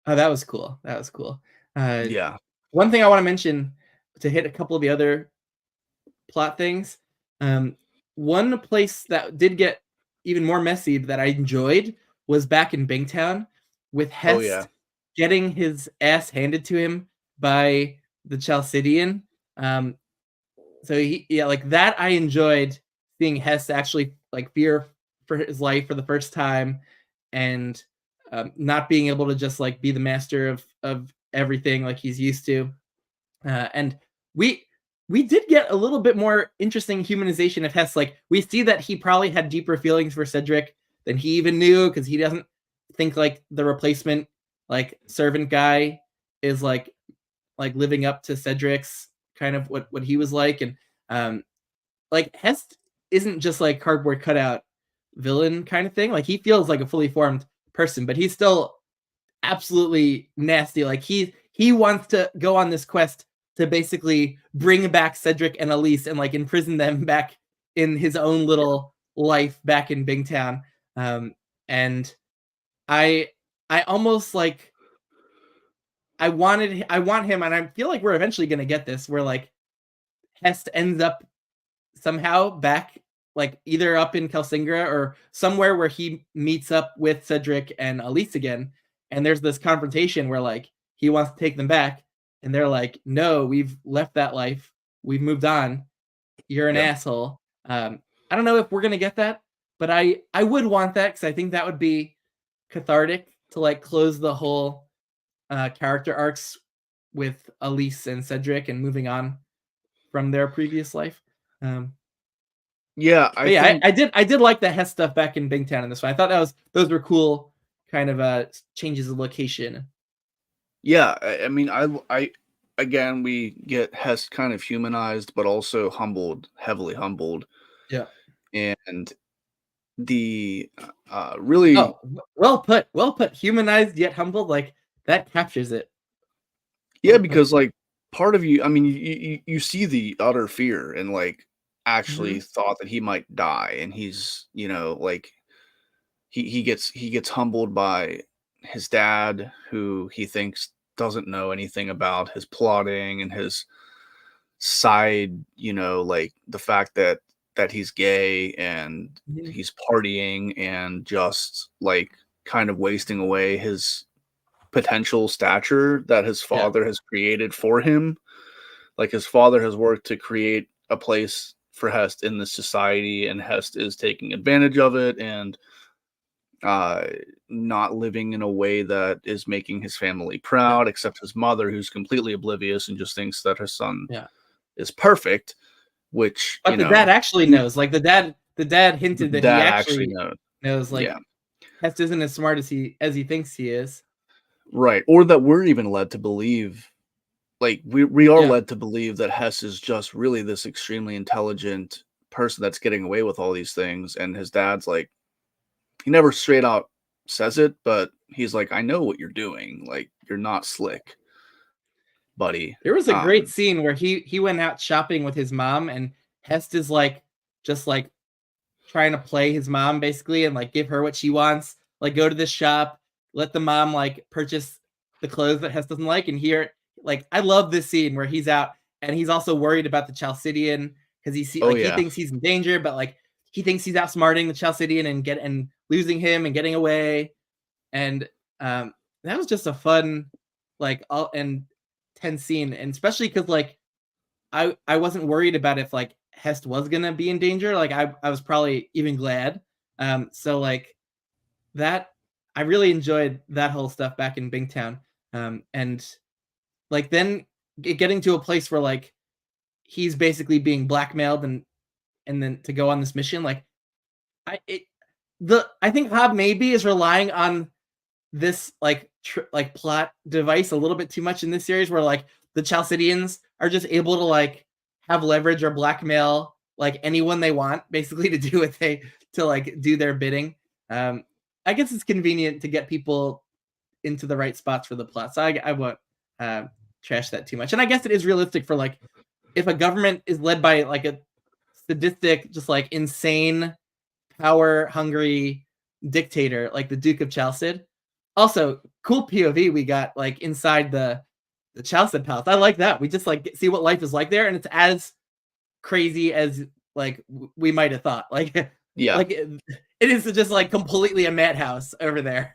that was cool. That was cool. Uh, Yeah. one thing I wanna mention to hit a couple of the other plot things, um, one place that did get even more messy that I enjoyed was back in Bingtown with Oh yeah. Hest getting his ass handed to him by the Chalcidian. Um, so yeah, like that I enjoyed seeing Hest actually like fear for his life for the first time and not being able to just like be the master of everything like he's used to. And we we did get a little bit more interesting humanization of Hess. Like we see that he probably had deeper feelings for Cedric than he even knew because he doesn't think like the replacement like servant guy is like living up to Cedric's kind of what he was like. And um like Hest isn't just like cardboard cutout villain kind of thing. Like he feels like a fully formed person, but he's still absolutely nasty. Like he wants to go on this quest to basically bring back Cedric and Elise and like imprison them back in his own little life back in Bingtown. And I I almost like want him, and I feel like we're eventually gonna get this, where like Hest ends up somehow back, like either up in Kelsingra or somewhere where he meets up with Cedric and Elise again. And there's this confrontation where like he wants to take them back, and they're like, "No, we've left that life. We've moved on. You're an Yep. asshole." I don't know if we're gonna get that, but I would want that because I think that would be cathartic to like close the whole character arcs with Elise and Cedric and moving on from their previous life. Um, Yeah, I but yeah, think I did like the Hess stuff back in Bingtown in this one. I thought those were cool kind of changes of location. yeah, I mean I again we get Hess kind of humanized but also humbled, heavily humbled. Yeah. And the really Oh, well put. Humanized yet humbled, like that captures it. yeah, Well put. because like part of you, I mean you see the utter fear and like actually Hmm. thought that he might die, and he's, like he gets humbled by his dad, who he thinks doesn't know anything about his plotting and his side, like the fact that he's gay and Hmm. he's partying and just like kind of wasting away his potential stature that his Yeah. father has created for him. Like his father has worked to create a place for Hest in this society, and Hest is taking advantage of it and uh not living in a way that is making his family Yeah. proud, except his mother, who's completely oblivious and just thinks that her son Yeah. is perfect, which, But the dad actually he knows. Like the dad the hinted that he dad actually actually knows. knows Yeah, like Hest isn't as smart as he thinks he is. right. Or that we're even led to believe, like we are Yeah. led to believe that Hess is just really this extremely intelligent person that's getting away with all these things, and his dad's like, he never straight out says it, but he's like, I know what you're doing. Like, you're not slick, buddy. There was a great scene where he went out shopping with his mom, and Hest is like just like trying to play his mom basically and like give her what she wants. Like go to this shop, let the mom like purchase the clothes that Hess doesn't like, and here like I love this scene where he's out and he's also worried about the Chalcidian because Oh he yeah. thinks he's in danger, but like he thinks he's outsmarting the Chalcidian and losing him and getting away. And that was just a fun like all and tense scene, and especially because like I wasn't worried about if like Hest was gonna be in danger. Like I was probably even glad. So like that I really enjoyed that whole stuff back in Bingtown. And like then getting to a place where like he's basically being blackmailed and then to go on this mission. Like I think Hob maybe is relying on this like plot device a little bit too much in this series where like the Chalcidians are just able to like have leverage or blackmail like anyone they want basically to do what they to like do their bidding. I guess it's convenient to get people into the right spots for the plot, so I won't trash that too much. And I guess it is realistic for like if a government is led by like a sadistic, just like insane, power hungry dictator like the Duke of Chalcid. Also, cool POV we got like inside the Chalcid Palace. I like that. We just like see what life is like there, and it's as crazy as like we might have thought. Like, Yeah. like it is just like completely a madhouse over there,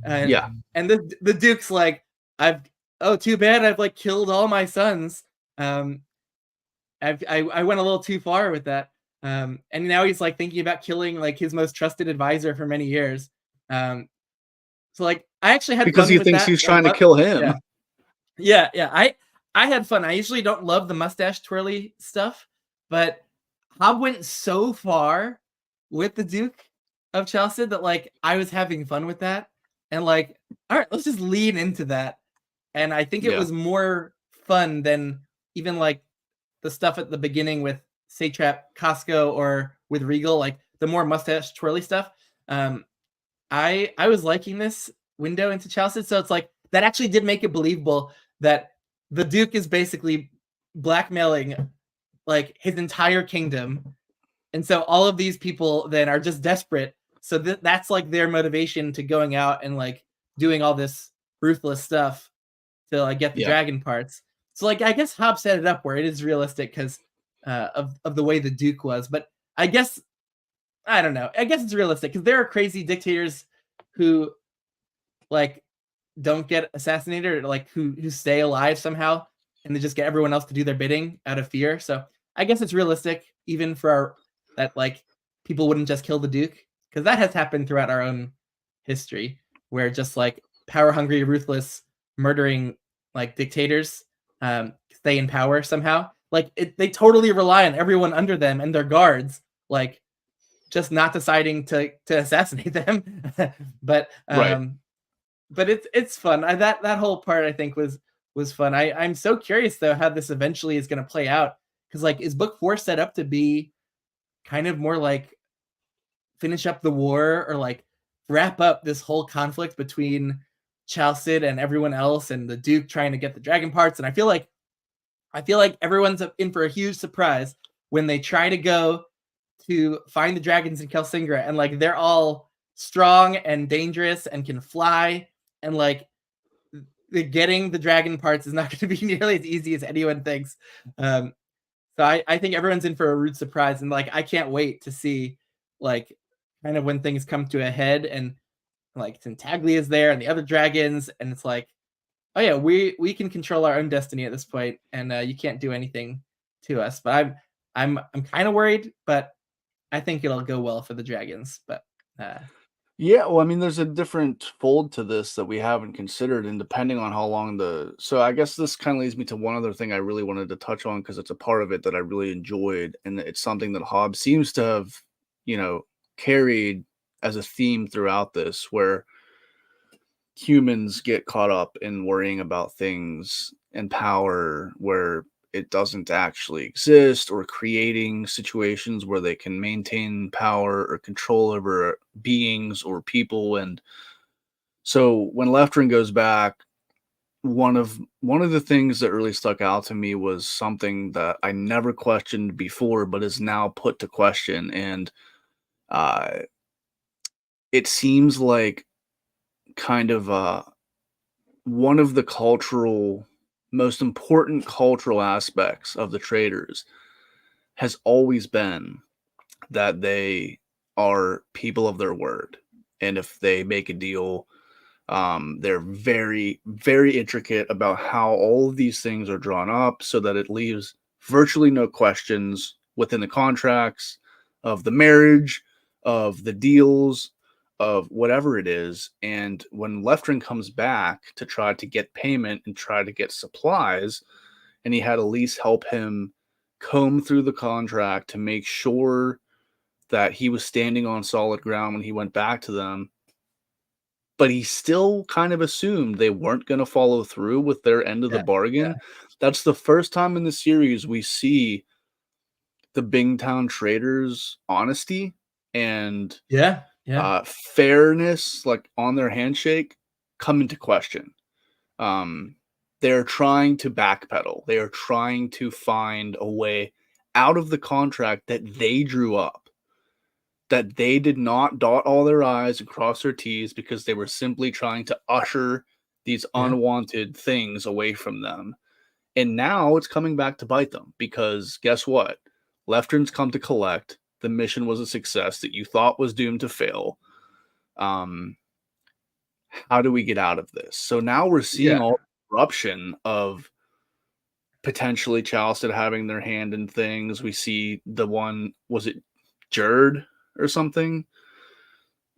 and Yeah. the Duke's like, I've too bad I've like killed all my sons. Um, I went a little too far with that. And now he's like thinking about killing like his most trusted advisor for many years. Um, so like I actually had Because fun he with thinks that. he's Like, trying to kill him. yeah, yeah. I had fun. I usually don't love the mustache twirly stuff, but Hob went so far with the Duke of Chelsea that like I was having fun with that, and like, all right, let's just lean into that. And I think it Yeah. was more fun than even like the stuff at the beginning with Satrap Costco or with Regal, like the more mustache twirly stuff. Um, I was liking this window into Chelsea, so it's like that actually did make it believable that the Duke is basically blackmailing like his entire kingdom, and so all of these people then are just desperate. So that's like their motivation to going out and like doing all this ruthless stuff to like get the dragon parts. So like I guess Hobbes set it up where it is realistic because of the way the Duke was. But I guess I don't know. I guess it's realistic because there are crazy dictators who like don't get assassinated or like who stay alive somehow and they just get everyone else to do their bidding out of fear. So I guess it's realistic even for that like people wouldn't just kill the Duke because that has happened throughout our own history where just like power hungry, ruthless, murdering like dictators stay in power somehow. Like they totally rely on everyone under them and their guards, like just not deciding to assassinate them. But but it's fun. That whole part I think was fun. I'm so curious though how this eventually is going to play out because like is book 4 set up to be kind of more like finish up the war or like wrap up this whole conflict between Chalced and everyone else and the Duke trying to get the dragon parts. And I feel like everyone's in for a huge surprise when they try to go to find the dragons in Kelsingra and like they're all strong and dangerous and can fly and like getting the dragon parts is not going to be nearly as easy as anyone thinks. So I think everyone's in for a rude surprise and like I can't wait to see like kind of when things come to a head and like Tintaglia is there and the other dragons and it's like oh yeah we can control our own destiny at this point and you can't do anything to us. But I'm kind of worried, but I think it'll go well for the dragons. But yeah, well, I mean, there's a different fold to this that we haven't considered, and depending on how long so I guess this kind of leads me to one other thing I really wanted to touch on because it's a part of it that I really enjoyed, and it's something that Hobbes seems to have, carried as a theme throughout this, where humans get caught up in worrying about things and power where it doesn't actually exist, or creating situations where they can maintain power or control over beings or people. And so when Leftrin goes back, one of the things that really stuck out to me was something that I never questioned before but is now put to question. And it seems like kind of one of the most important cultural aspects of the traders has always been that they are people of their word. And if they make a deal, they're very, very intricate about how all of these things are drawn up so that it leaves virtually no questions within the contracts of the marriage, of the deals, of whatever it is. And when Leftrin comes back to try to get payment and try to get supplies, and he had Elise help him comb through the contract to make sure that he was standing on solid ground when he went back to them, but he still kind of assumed they weren't going to follow through with their end of the bargain. Yeah. That's the first time in the series we see the Bingtown traders' honesty and fairness, like on their handshake, come into question. They're trying to backpedal. They are trying to find a way out of the contract that they drew up, that they did not dot all their I's and cross their T's because they were simply trying to usher these unwanted things away from them. And now it's coming back to bite them because guess what? Leftrin's come to collect. The mission was a success that you thought was doomed to fail. How do we get out of this? So now we're seeing all the corruption of potentially Chalced having their hand in things. We see the one, was it Jerd or something?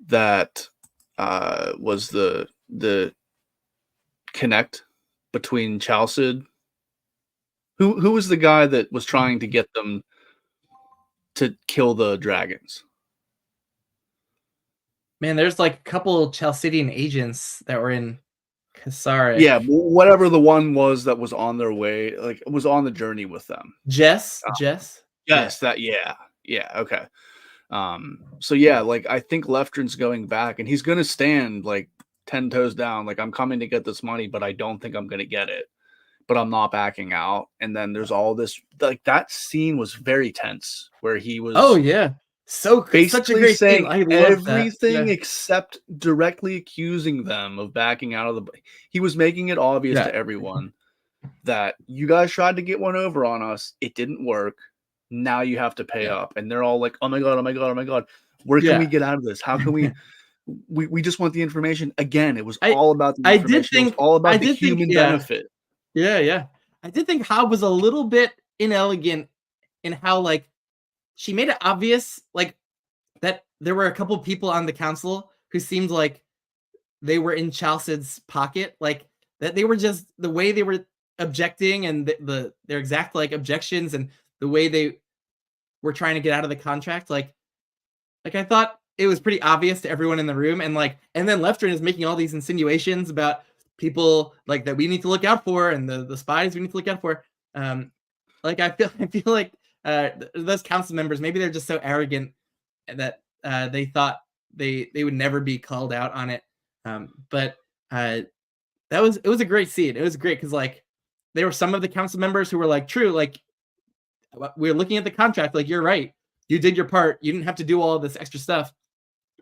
That was the connect between Chalced. Who was the guy that was trying to get them to kill the dragons? Man, there's like a couple Chalcidian agents that were in Kasaric. Yeah, whatever the one was that was on their way, like was on the journey with them. Jess. Yes, that okay. So yeah, like I think Leftrin's going back and he's gonna stand like 10 toes down, like I'm coming to get this money, but I don't think I'm gonna get it. But I'm not backing out. And then there's all this, like that scene was very tense where he was such a basically great scene. saying I love that. everything Yeah. except directly accusing them of backing out of the. He was making it obvious Yeah. to everyone that you guys tried to get one over on us. It didn't work. Now you have to pay Yeah. up. And they're all like, oh my God, oh my God, oh my God. Where can we Yeah. get out of this? How can we just want the information. Again, it was I all about the I did information. It was think all I about the did think human yeah. benefit. Yeah. I did think Hob was a little bit inelegant in how like she made it obvious like that there were a couple people on the council who seemed like they were in Chalcid's pocket, like that they were just the way they were objecting and their exact like objections and the way they were trying to get out of the contract, like I thought it was pretty obvious to everyone in the room, and then Leftrin is making all these insinuations about people like that we need to look out for, and the spies we need to look out for. Like I feel like those council members, maybe they're just so arrogant that they thought they would never be called out on it. But it was a great scene. It was great because like there were some of the council members who were like, true, like we're looking at the contract, like you're right, you did your part, you didn't have to do all of this extra stuff.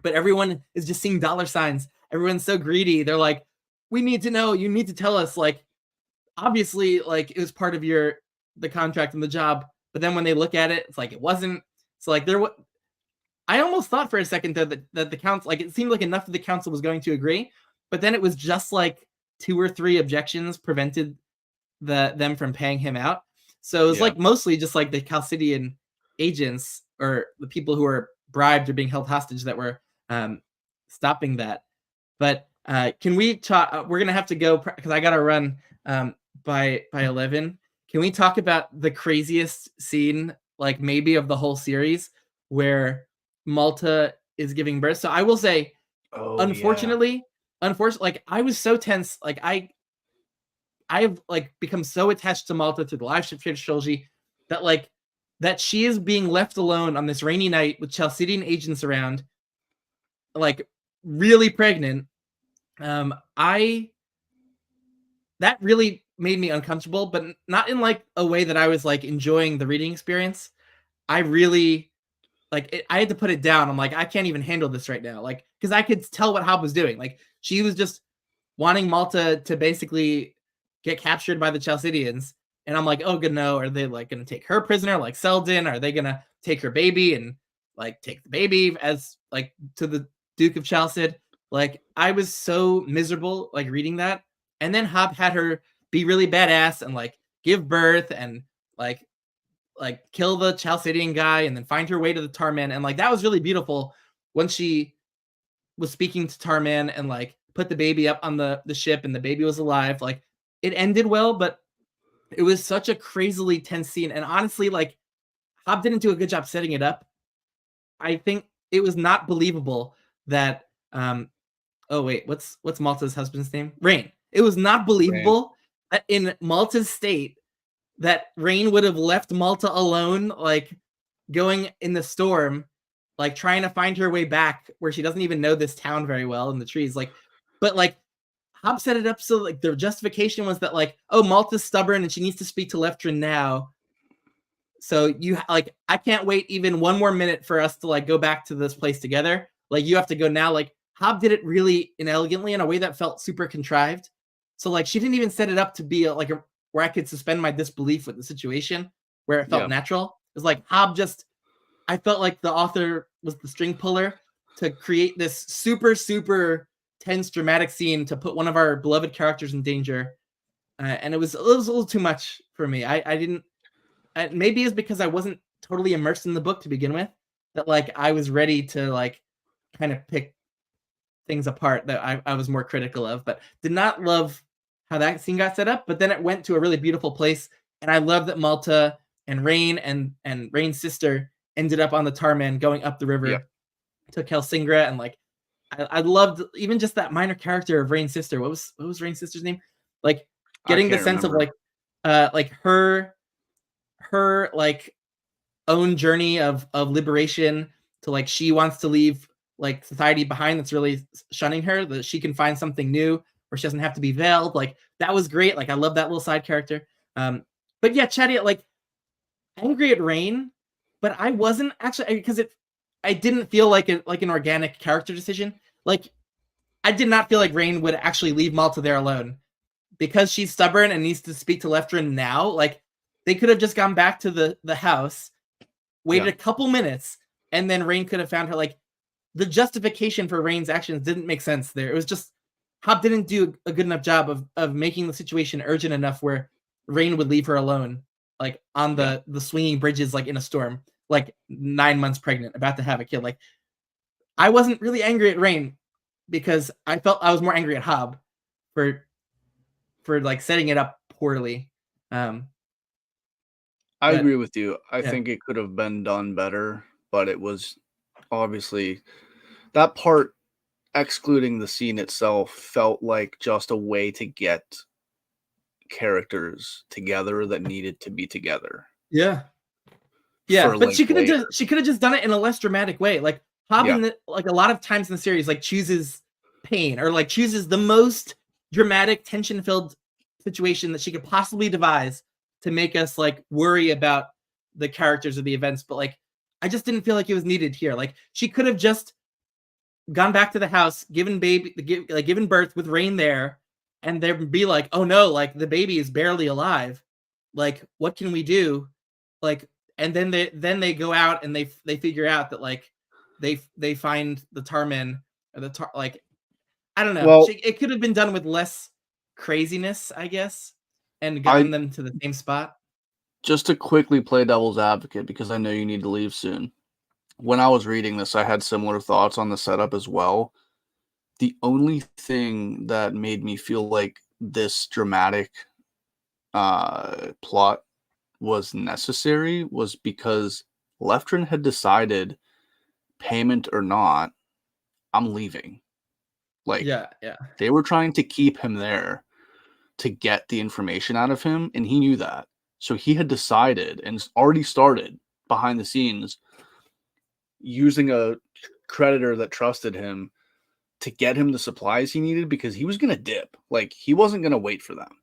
But everyone is just seeing dollar signs. Everyone's so greedy. They're like, we need to know. You need to tell us. Like, obviously, like it was part of the contract and the job. But then when they look at it, it's like it wasn't. So like I almost thought for a second that the council, like it seemed like enough of the council was going to agree, but then it was just like 2 or 3 objections prevented them from paying him out. So it was like mostly just like the Chalcidian agents or the people who were bribed or being held hostage that were stopping that. But can we talk? We're gonna have to go because I gotta run by 11. Can we talk about the craziest scene, like maybe of the whole series, where Malta is giving birth? So I will say, unfortunately, like I was so tense. Like I've like become so attached to Malta through the live trilogy that she is being left alone on this rainy night with Chalcidian agents around, like really pregnant. That really made me uncomfortable, but not in like a way that I was like enjoying the reading experience. I really I had to put it down. I'm like, I can't even handle this right now. Like, because I could tell what Hob was doing. Like, she was just wanting Malta to basically get captured by the Chalcidians. And I'm like, oh, good, no. Are they like going to take her prisoner like Selden? Are they going to take her baby and like take the baby as like to the Duke of Chalcid? Like, I was so miserable like reading that. And then Hob had her be really badass and like give birth and like kill the Chalcidian guy and then find her way to the Tarman. And like that was really beautiful when she was speaking to Tarman and like put the baby up on the ship and the baby was alive. Like it ended well, but it was such a crazily tense scene. And honestly, like Hob didn't do a good job setting it up. I think it was not believable that oh wait, what's Malta's husband's name? Rain. It was not believable that in Malta's state that Rain would have left Malta alone, like going in the storm, like trying to find her way back where she doesn't even know this town very well in the trees. Like, but like Hob set it up so like the justification was that like, oh, Malta's stubborn and she needs to speak to Leftrin now. So you like, I can't wait even one more minute for us to like go back to this place together. Like you have to go now. Like Hob did it really inelegantly in a way that felt super contrived. So like she didn't even set it up to be like where I could suspend my disbelief with the situation, where it felt natural. It was like Hob just, I felt like the author was the string puller to create this super, super tense, dramatic scene to put one of our beloved characters in danger. And it was a little too much for me. I didn't, maybe it's because I wasn't totally immersed in the book to begin with, that like I was ready to like kind of pick things apart that I was more critical of, but did not love how that scene got set up. But then it went to a really beautiful place. And I love that Malta and Rain and Rain's sister ended up on the Tarman going up the river to Kelsingra. And like, I loved even just that minor character of Rain's sister. What was Rain's sister's name? Like getting the sense of like her like own journey of liberation to like, she wants to leave like society behind that's really shunning her, that she can find something new where she doesn't have to be veiled. Like that was great. Like I love that little side character. But yeah, Chatty, like angry at Rain, but I wasn't actually, because I didn't feel like an organic character decision. Like, I did not feel like Rain would actually leave Malta there alone because she's stubborn and needs to speak to Leftrin now. Like, they could have just gone back to the house, waited a couple minutes, and then Rain could have found her. Like, the justification for Rain's actions didn't make sense there. It was just Hob didn't do a good enough job of making the situation urgent enough where Rain would leave her alone, like on the swinging bridges, like in a storm, like 9 months pregnant, about to have a kid. Like, I wasn't really angry at Rain because I felt I was more angry at Hob for like setting it up poorly. I agree with you. I think it could have been done better, but it was obviously that part, excluding the scene itself, felt like just a way to get characters together that needed to be together. Yeah, but she could have just done it in a less dramatic way. Like, Hob, like a lot of times in the series, like chooses pain or like chooses the most dramatic, tension-filled situation that she could possibly devise to make us like worry about the characters or the events. But like, I just didn't feel like it was needed here. Like, she could have just gone back to the house, given birth with Rain there, and there'd be like, oh no, like the baby is barely alive. Like, what can we do? Like, and then they go out and they figure out that like they find the Tarman or like, I don't know. Well, it could have been done with less craziness, I guess, and gotten them to the same spot. Just to quickly play devil's advocate, because I know you need to leave soon. When I was reading this, I had similar thoughts on the setup as well. The only thing that made me feel like this dramatic plot was necessary was because Leftrin had decided, payment or not, I'm leaving. Like, they were trying to keep him there to get the information out of him, and he knew that. So he had decided and already started behind the scenes using a creditor that trusted him to get him the supplies he needed, because he was going to dip. Like, he wasn't going to wait for them.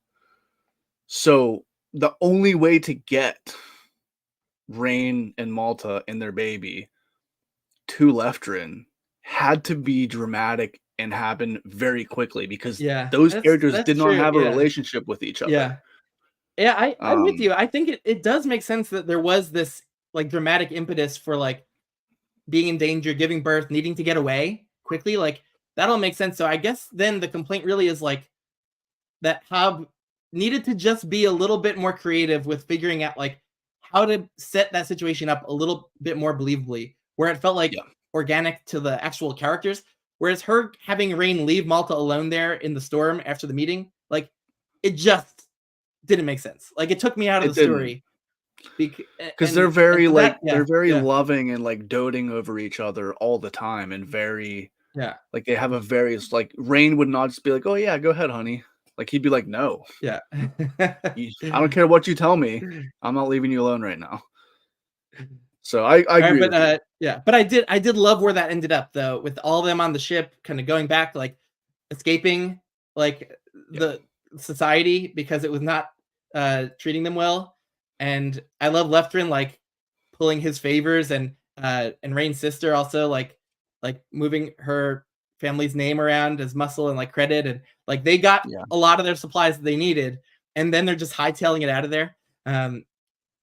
So the only way to get Rain and Malta and their baby to Leftrin had to be dramatic and happen very quickly, because those characters did not have a relationship with each other. I'm with you. I think it does make sense that there was this like dramatic impetus for like being in danger, giving birth, needing to get away quickly. Like, that all makes sense. So I guess then the complaint really is like that Hob needed to just be a little bit more creative with figuring out like how to set that situation up a little bit more believably, where it felt like organic to the actual characters. Whereas her having Rain leave Malta alone there in the storm after the meeting, like, it just didn't make sense. Like, it took me out of the story. Because they're very they're very loving and like doting over each other all the time, and very like they have a various like Rain would not just be like, oh yeah, go ahead, honey. Like, he'd be like, no, I don't care what you tell me, I'm not leaving you alone right now. So I agree with you. But I did love where that ended up though, with all of them on the ship kind of going back, like escaping like the society because it was not treating them well. And I love Leftrin like pulling his favors, and Rain's sister also like moving her family's name around as muscle and like credit, and like they got a lot of their supplies that they needed, and then they're just hightailing it out of there.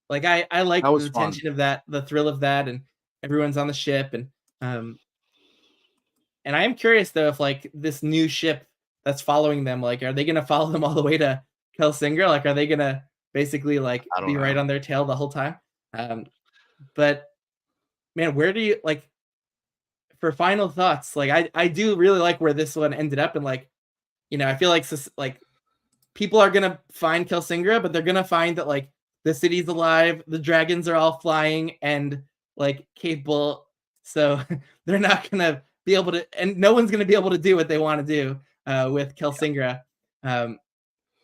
Like, I like the tension of that, the thrill of that, and everyone's on the ship, and I am curious though if like this new ship that's following them, like, are they gonna follow them all the way to Kelsinger? Like, are they gonna basically like be right on their tail the whole time? But man, where do you like, for final thoughts? Like, I do really like where this one ended up, and like, you know, I feel like people are gonna find Kelsinger, but they're gonna find that like the city's alive, the dragons are all flying and like capable, so they're not gonna be able to, and no one's gonna be able to do what they want to do with Kelsinger.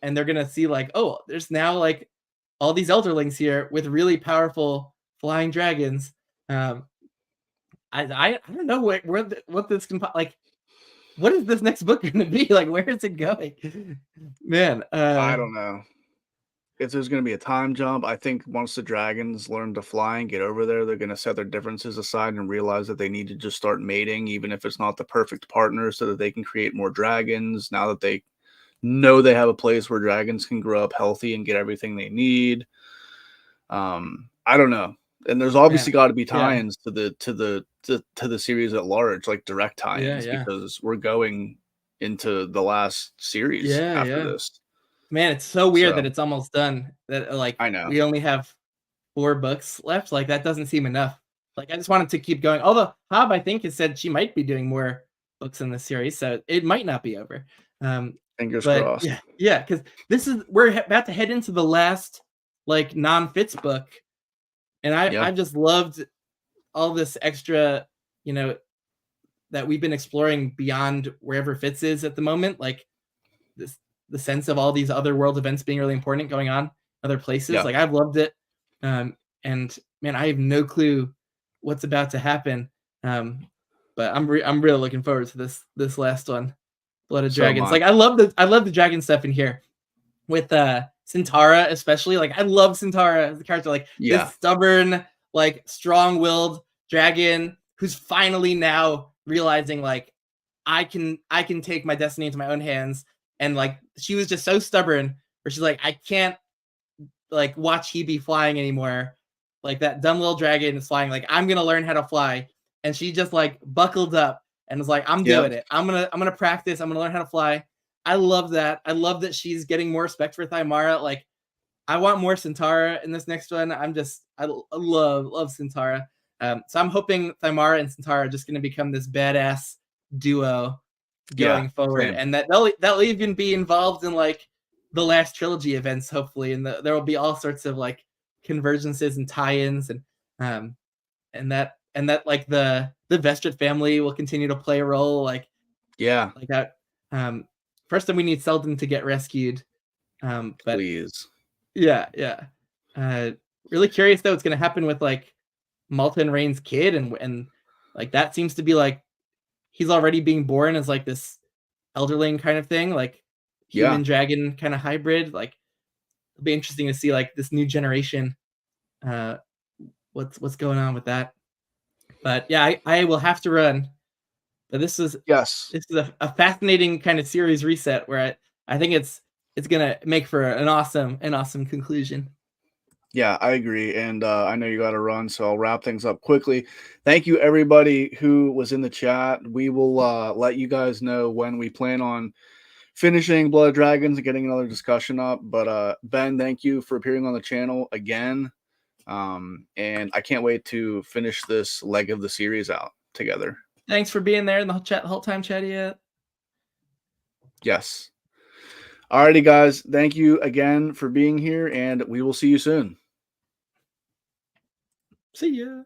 And they're gonna see like, oh, there's now like all these Elderlings here with really powerful flying dragons. I don't know what this can like. What is this next book going to be like? Where is it going, man? I don't know. if there's going to be a time jump, I think once the dragons learn to fly and get over there, they're going to set their differences aside and realize that they need to just start mating, even if it's not the perfect partner, so that they can create more dragons. Now that they know they have a place where dragons can grow up healthy and get everything they need. I don't know. And there's obviously Man, got to be yeah, tie-ins to the series at large, like direct yeah, tie-ins, yeah, because we're going into the last series yeah, after yeah. this. Man, it's so weird that So it's almost done. That like I know. we only have 4 books left. Like that doesn't seem enough. Like I just wanted to keep going. Although Hob, I think, has said she might be doing more books in the series, so it might not be over. Um, Fingers but crossed. yeah, because we're about to head into the last like non-Fitz book, and Yeah. I've just loved all this extra, you know, that we've been exploring beyond wherever Fitz is at the moment. Like this, the sense of all these other world events being really important going on other places. Yeah. Like I've loved it. And man, I have no clue what's about to happen. But I'm really looking forward to this last one, Blood of So Dragons. much. Like I love the dragon stuff in here with Centaura especially. Like I love Centaura as a character, like Yeah. this stubborn, like strong-willed dragon who's finally now realizing like I can take my destiny into my own hands. And like she was just so stubborn where she's like, I can't like watch Hebe flying anymore. Like that dumb little dragon is flying. Like I'm gonna learn how to fly. And she just like buckled up and was like, I'm Yep. doing it. I'm gonna practice. I'm gonna learn how to fly. I love that. I love that she's getting more respect for Thymara. Like I want more Centaura in this next one. I love Centaura. So I'm hoping Thymara and Centaura are just gonna become this badass duo Yeah. going forward, Same. and that they'll even be involved in like the last trilogy events, hopefully, and there will be all sorts of like convergences and tie-ins, um and that like the Vestrit family will continue to play a role, Yeah. like that. First time we need Selden to get rescued, but Please. yeah. Uh, really curious though what's gonna happen with like Malta and Rain's kid, and like that seems to be like he's already being born as like this elderling kind of thing, like Yeah. human dragon kind of hybrid. Like it'll be interesting to see like this new generation, uh, what's going on with that. But yeah, I will have to run. But Yes. this is a fascinating kind of series reset where I think it's gonna make for an awesome conclusion. Yeah, I agree. And I know you got to run, so I'll wrap things up quickly. Thank you, everybody who was in the chat. We will let you guys know when we plan on finishing Blood of Dragons and getting another discussion up. But Ben, thank you for appearing on the channel again. And I can't wait to finish this leg of the series out together. Thanks for being there in the whole time, Chatty. Yes. Alrighty, guys. Thank you again for being here, and we will see you soon. See ya.